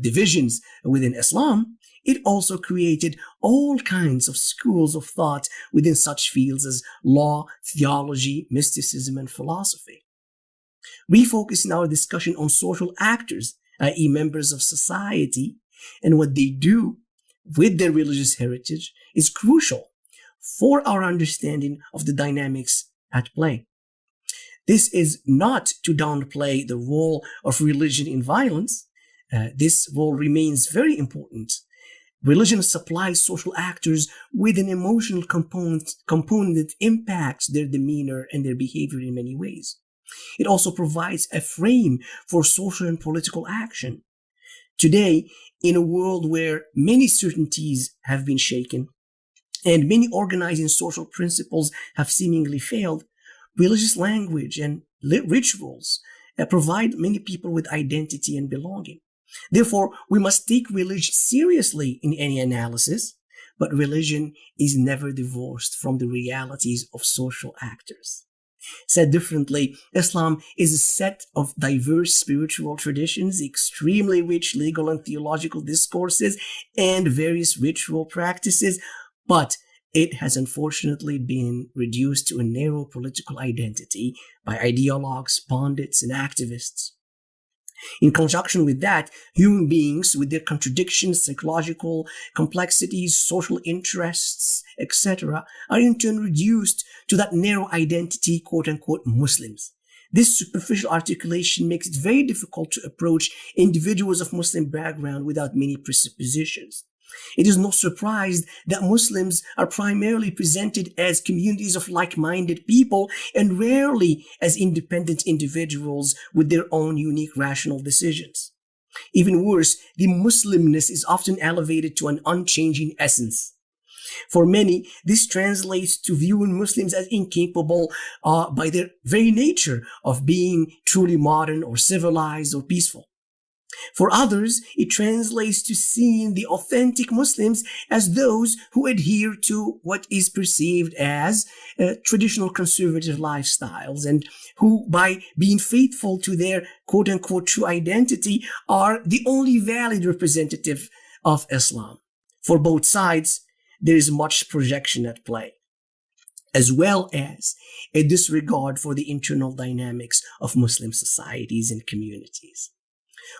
divisions within Islam, it also created all kinds of schools of thought within such fields as law, theology, mysticism, and philosophy. We focus in our discussion on social actors, i.e. members of society, and what they do with their religious heritage is crucial for our understanding of the dynamics at play. This is not to downplay the role of religion in violence. This role remains very important. Religion supplies social actors with an emotional component that impacts their demeanor and their behavior in many ways. It also provides a frame for social and political action. Today, in a world where many certainties have been shaken, and many organizing social principles have seemingly failed, religious language and rituals provide many people with identity and belonging. Therefore, we must take religion seriously in any analysis, but religion is never divorced from the realities of social actors. Said differently, Islam is a set of diverse spiritual traditions, extremely rich legal and theological discourses, and various ritual practices, but it has unfortunately been reduced to a narrow political identity by ideologues, pundits, and activists. In conjunction with that, human beings, with their contradictions, psychological complexities, social interests, etc., are in turn reduced to that narrow identity, quote-unquote, Muslims. This superficial articulation makes it very difficult to approach individuals of Muslim background without many presuppositions. It is no surprise that Muslims are primarily presented as communities of like-minded people and rarely as independent individuals with their own unique rational decisions. Even worse, the Muslimness is often elevated to an unchanging essence. For many, this translates to viewing Muslims as incapable by their very nature of being truly modern or civilized or peaceful. For others, it translates to seeing the authentic Muslims as those who adhere to what is perceived as traditional conservative lifestyles and who, by being faithful to their quote-unquote true identity, are the only valid representative of Islam. For both sides, there is much projection at play, as well as a disregard for the internal dynamics of Muslim societies and communities.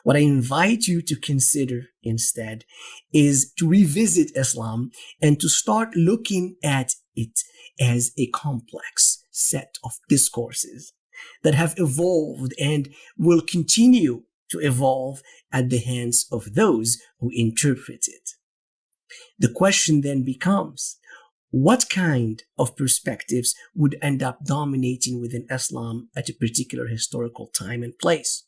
What I invite you to consider instead is to revisit Islam and to start looking at it as a complex set of discourses that have evolved and will continue to evolve at the hands of those who interpret it. The question then becomes, what kind of perspectives would end up dominating within Islam at a particular historical time and place?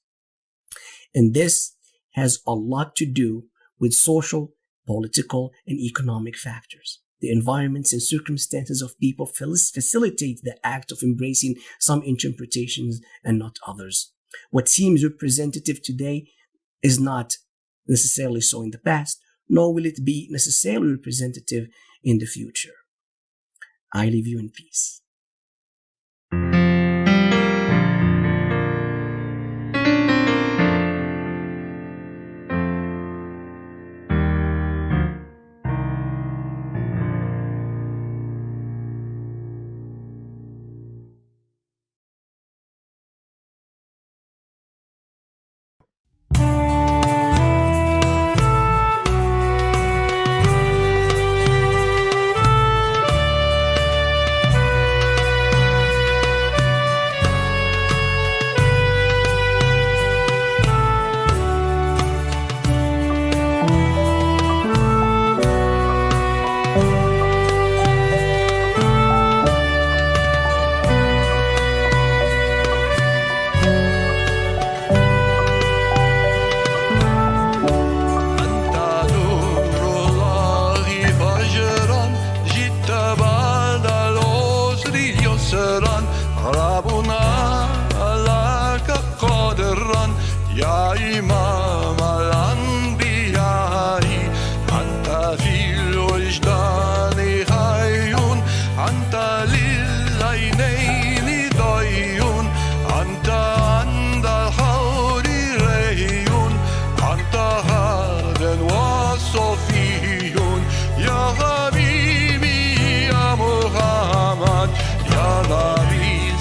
And this has a lot to do with social, political, and economic factors. The environments and circumstances of people facilitate the act of embracing some interpretations and not others. What seems representative today is not necessarily so in the past, nor will it be necessarily representative in the future. I leave you in peace.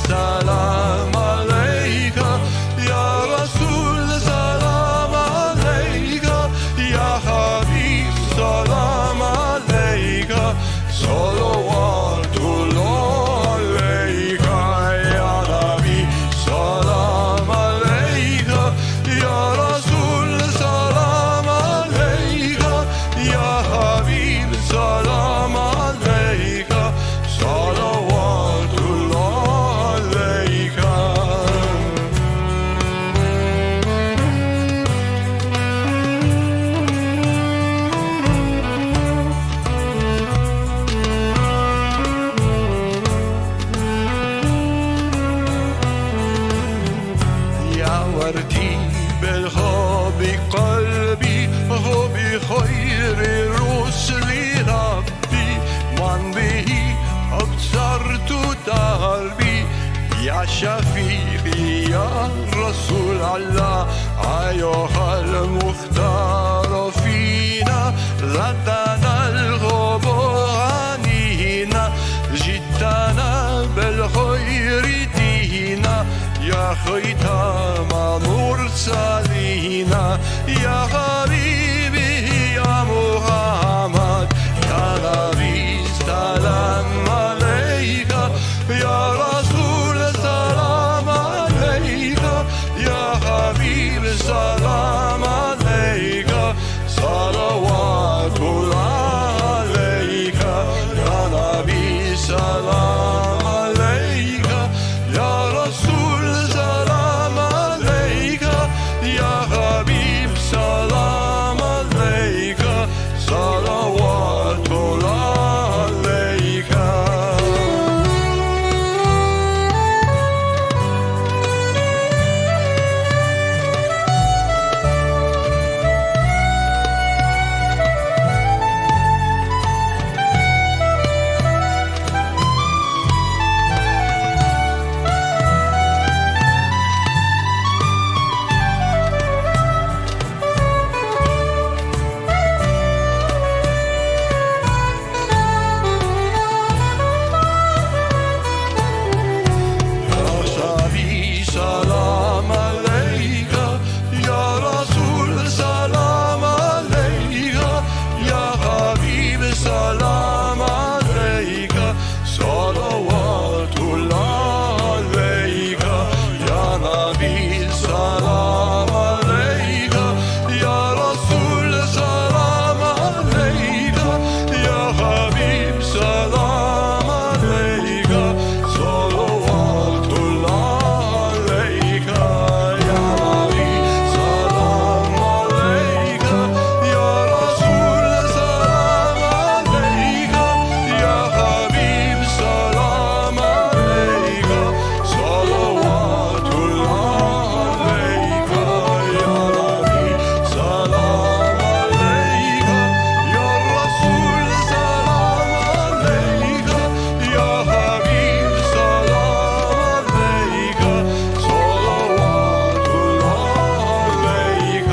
Salam alayka, ya Rasul, salam alayka. وارتيبها بقلبي هو بخير رسل ربي من به أبصرت دربي يا شفيقي يا رسول الله أيها المختار فينا ردنا الغبار عنينا جئتنا بالخير دينا يا ختام المرسلين يا حبيبي يا محمد يا نبي سلام عليك يا رسول سلام عليك يا حبيب سلام عليك صلوات الله عليك يا نبي سلام عليك يا رسول سلام عليك يا حبيب سلام عليك صلوات الله عليك شبی سلام علیک یا رسول سلام علیک یا حبیب سلام علیک صلوات الله علیک یا نبی سلام علیک یا رسول سلام علیک یا حبیب سلام علیک صلوات الله عليك يا نبي سلام عليك يا رسول سلام عليك يا حبيب سلام عليك صلوات الله عليك يا نبي سلام عليك يا رسول سلام عليك يا حبيب سلام عليك صلوات الله عليك.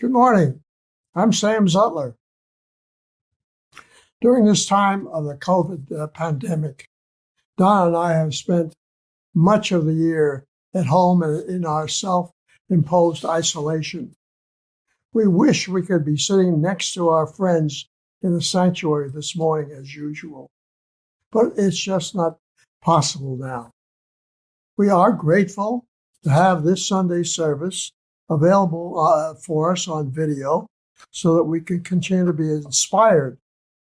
Good morning. I'm Sam Zutler. During this time of the COVID pandemic, Don and I have spent much of the year at home and in our self-imposed isolation. We wish we could be sitting next to our friends in the sanctuary this morning as usual, but it's just not possible now. We are grateful to have this Sunday service available for us on video so that we can continue to be inspired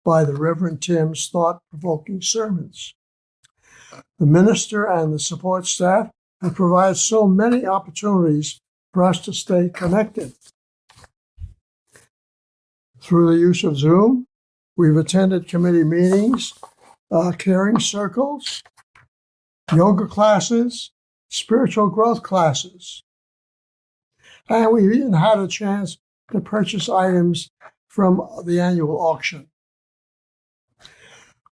by the Reverend Tim's thought-provoking sermons. The minister and the support staff have provided so many opportunities for us to stay connected. Through the use of Zoom, we've attended committee meetings, caring circles, yoga classes, spiritual growth classes. And we've even had a chance to purchase items from the annual auction.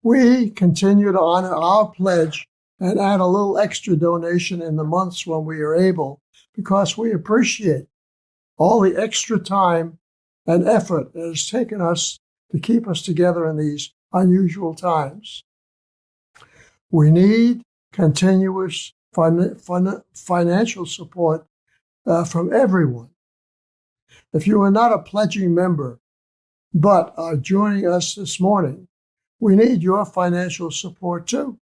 We continue to honor our pledge and add a little extra donation in the months when we are able, because we appreciate all the extra time and effort that has taken us to keep us together in these unusual times. We need continuous financial support from everyone. If you are not a pledging member, but are joining us this morning, we need your financial support too.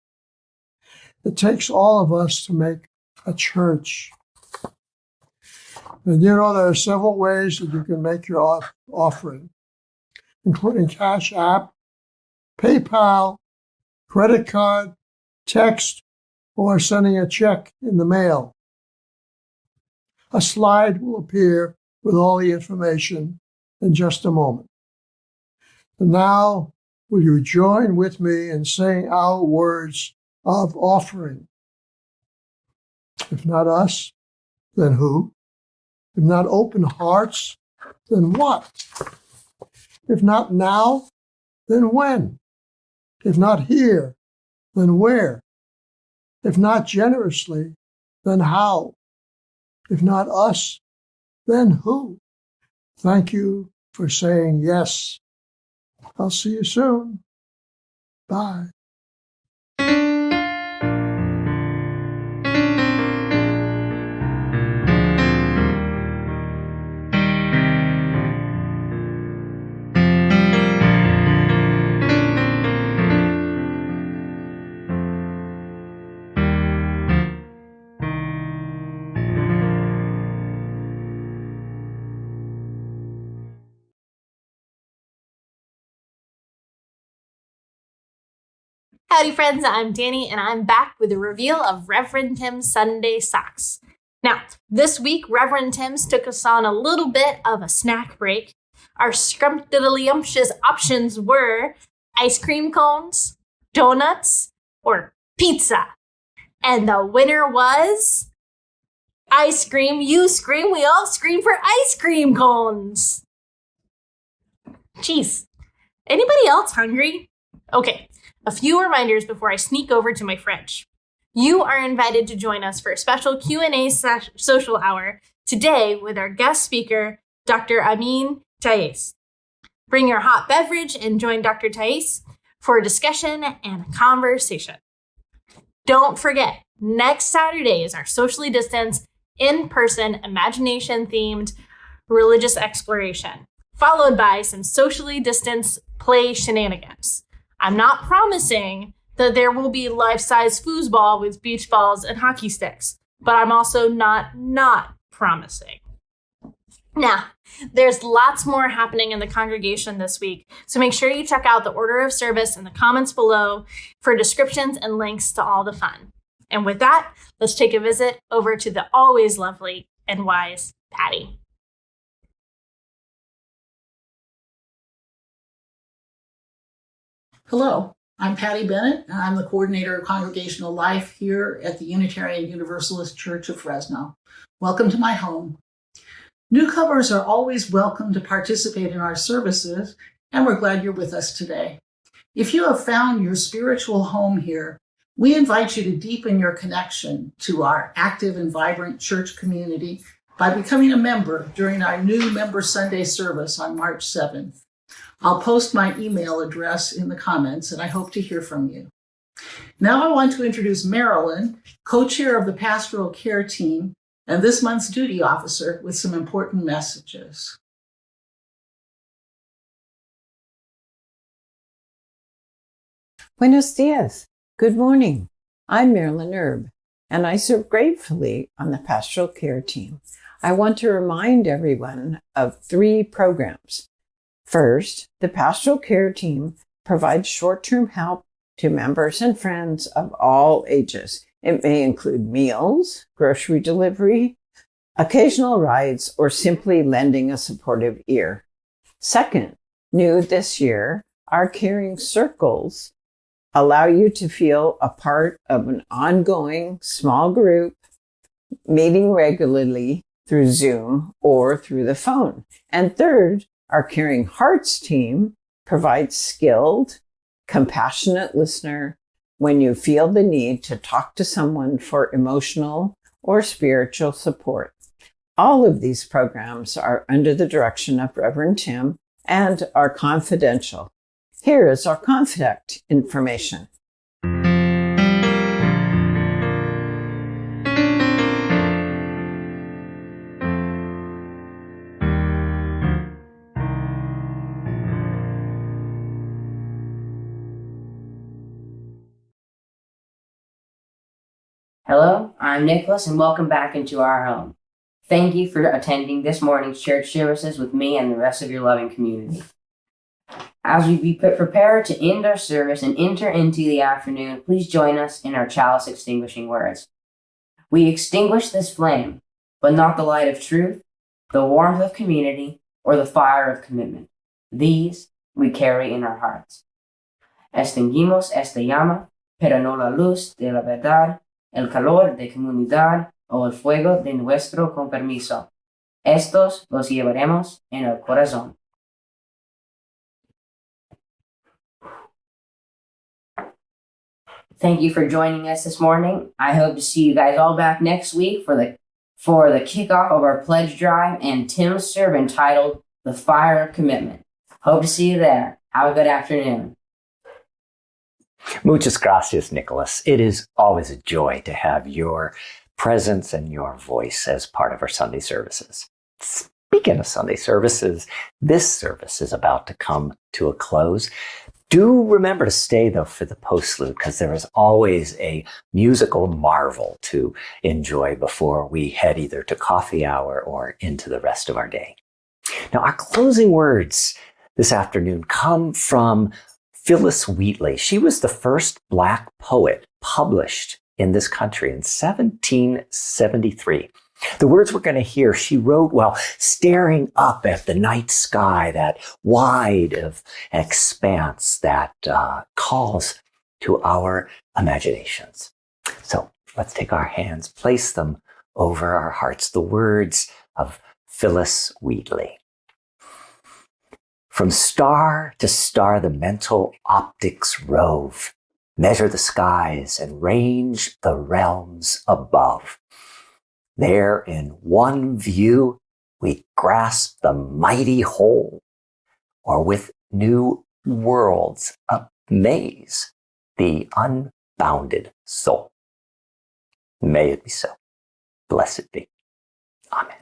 It takes all of us to make a church. And you know, there are several ways that you can make your offering, including Cash App, PayPal, credit card, text, or sending a check in the mail. A slide will appear with all the information in just a moment. And now, will you join with me in saying our words of offering? If not us, then who? If not open hearts, then what? If not now, then when? If not here, then where? If not generously, then how? If not us, then who? Thank you for saying yes. I'll see you soon. Bye. Howdy, friends. I'm Danny, and I'm back with a reveal of Reverend Tim's Sunday socks. Now, this week, Reverend Tim's took us on a little bit of a snack break. Our scrumptious options were ice cream cones, donuts, or pizza. And the winner was ice cream. You scream, we all scream for ice cream cones. Jeez, anybody else hungry? Okay. A few reminders before I sneak over to my French. You are invited to join us for a special Q&A social hour today with our guest speaker, Dr. Amine Tais. Bring your hot beverage and join Dr. Tais for a discussion and a conversation. Don't forget, next Saturday is our socially distanced, in-person, imagination-themed religious exploration, followed by some socially distanced play shenanigans. I'm not promising that there will be life-size foosball with beach balls and hockey sticks, but I'm also not promising. Now, there's lots more happening in the congregation this week, so make sure you check out the order of service in the comments below for descriptions and links to all the fun. And with that, let's take a visit over to the always lovely and wise Patty. Hello, I'm Patty Bennett, and I'm the coordinator of congregational life here at the Unitarian Universalist Church of Fresno. Welcome to my home. Newcomers are always welcome to participate in our services, and we're glad you're with us today. If you have found your spiritual home here, we invite you to deepen your connection to our active and vibrant church community by becoming a member during our new Member Sunday service on March 7th. I'll post my email address in the comments, and I hope to hear from you. Now I want to introduce Marilyn, co-chair of the pastoral care team, and this month's duty officer with some important messages. Buenos dias. Good morning. I'm Marilyn Erb, and I serve gratefully on the pastoral care team. I want to remind everyone of 3 programs. First, the pastoral care team provides short-term help to members and friends of all ages. It may include meals, grocery delivery, occasional rides, or simply lending a supportive ear. Second, new this year, our caring circles allow you to feel a part of an ongoing small group meeting regularly through Zoom or through the phone. And third, our Caring Hearts team provides skilled, compassionate listener when you feel the need to talk to someone for emotional or spiritual support. All of these programs are under the direction of Reverend Tim and are confidential. Here is our contact information. Hello, I'm Nicholas, and welcome back into our home. Thank you for attending this morning's church services with me and the rest of your loving community. As we be prepared to end our service and enter into the afternoon, please join us in our chalice extinguishing words. We extinguish this flame, but not the light of truth, the warmth of community, or the fire of commitment. These we carry in our hearts. Extinguimos esta llama, pero no la luz de la verdad, el calor de comunidad o el fuego de nuestro compromiso. Estos los llevaremos en el corazón. Thank you for joining us this morning. I hope to see you guys all back next week for the kickoff of our pledge drive and Tim's sermon titled The Fire of Commitment. Hope to see you there. Have a good afternoon. Muchas gracias, Nicholas. It is always a joy to have your presence and your voice as part of our Sunday services. Speaking of Sunday services, this service is about to come to a close. Do remember to stay, though, for the postlude, because there is always a musical marvel to enjoy before we head either to coffee hour or into the rest of our day. Now, our closing words this afternoon come from Phyllis Wheatley. She was the first Black poet published in this country in 1773. The words we're going to hear, she wrote while staring up at the night sky, that wide of expanse that calls to our imaginations. So let's take our hands, place them over our hearts. The words of Phyllis Wheatley. From star to star, the mental optics rove, measure the skies and range the realms above. There in one view, we grasp the mighty whole, or with new worlds amaze the unbounded soul. May it be so. Blessed be. Amen.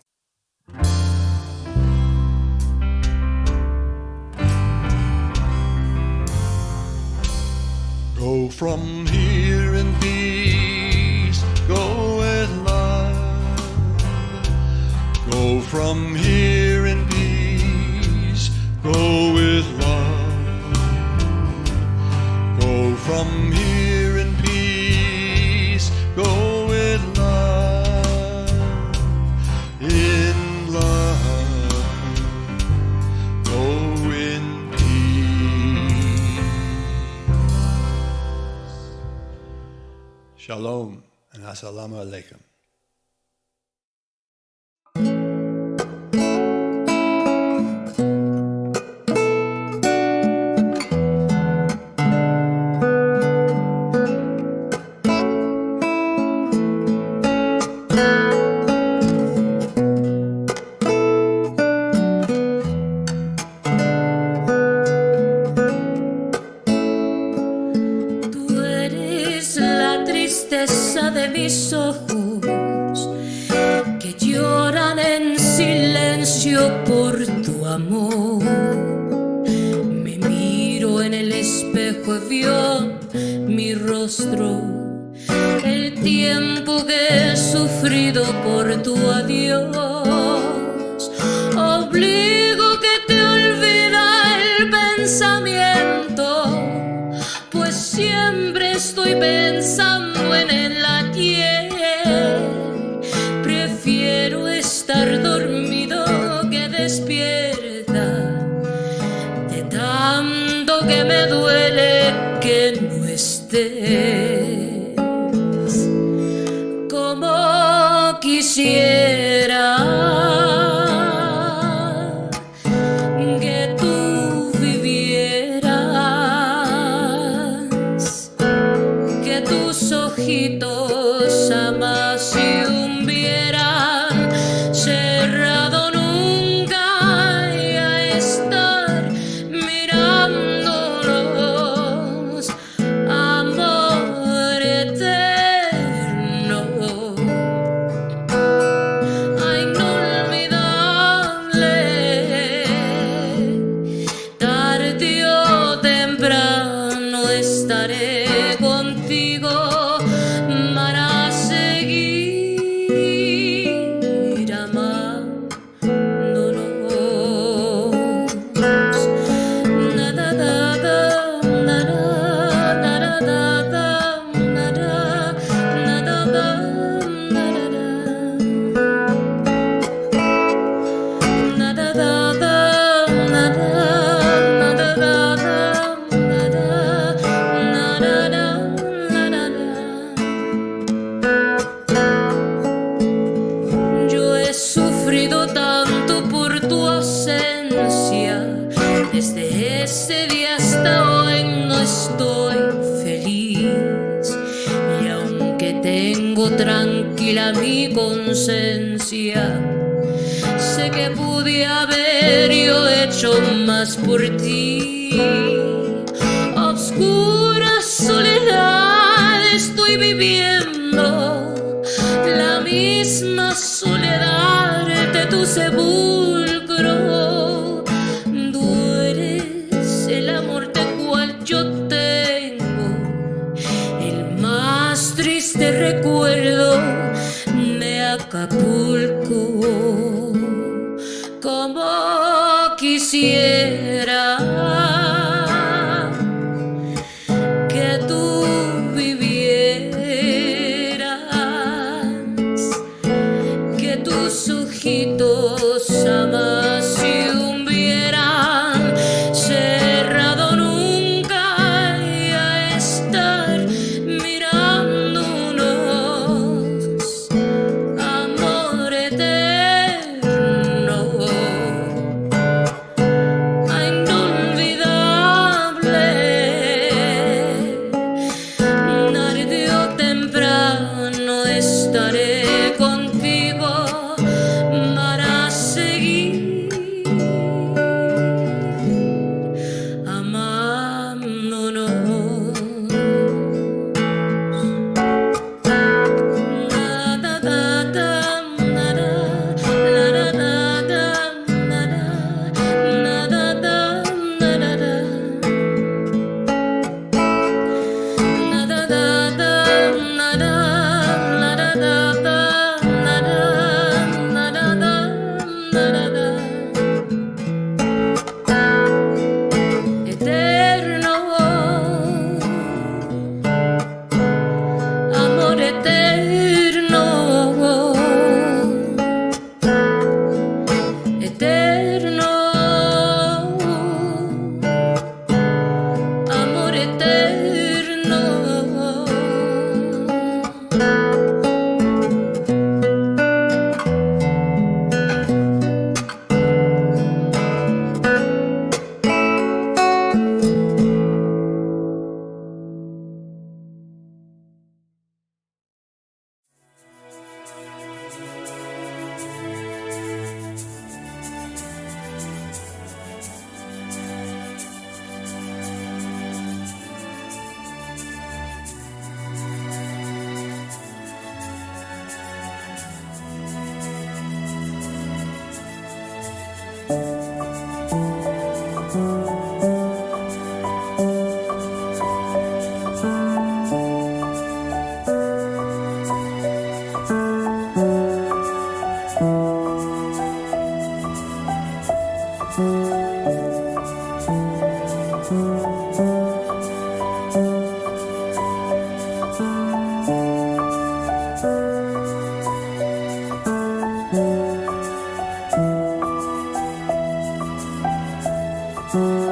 Go from here in peace, go with love. Go from here in peace, go with love. Go from here in peace, go with love. In love, go in peace. Shalom and assalamu alaikum. Tú eres la tristeza de mis ojos, que lloran en silencio por tu amor. Me miro en el espejo y veo mi rostro, el tiempo que he sufrido por tu adiós. Obligo que te olvida el pensamiento, pues siempre estoy pensando en el ayer. Prefiero estar dormido que despierta, de tanto que me duele que no estés. Como quisiera que tú vivieras, que tus ojitos jamás se hubieran cerrado nunca, y a estar mirándonos, amor Desde ese día hasta hoy no estoy feliz. Y aunque tengo tranquila mi conciencia, sé que pude haber yo hecho más por ti. Obscura soledad estoy viviendo, la misma soledad de tu sepulcro. Tú eres el amor del cual yo tengo el más triste recuerdo de Acapulco. Como quisiera que tú vivieras, que tus ojitos jamás se hubieran cerrado nunca y a estar mirándonos, amor eterno, inolvidable. Tarde o temprano estaré contigo para seguir amándonos. Eterno, amor eterno, eterno, amor eterno. Thank you.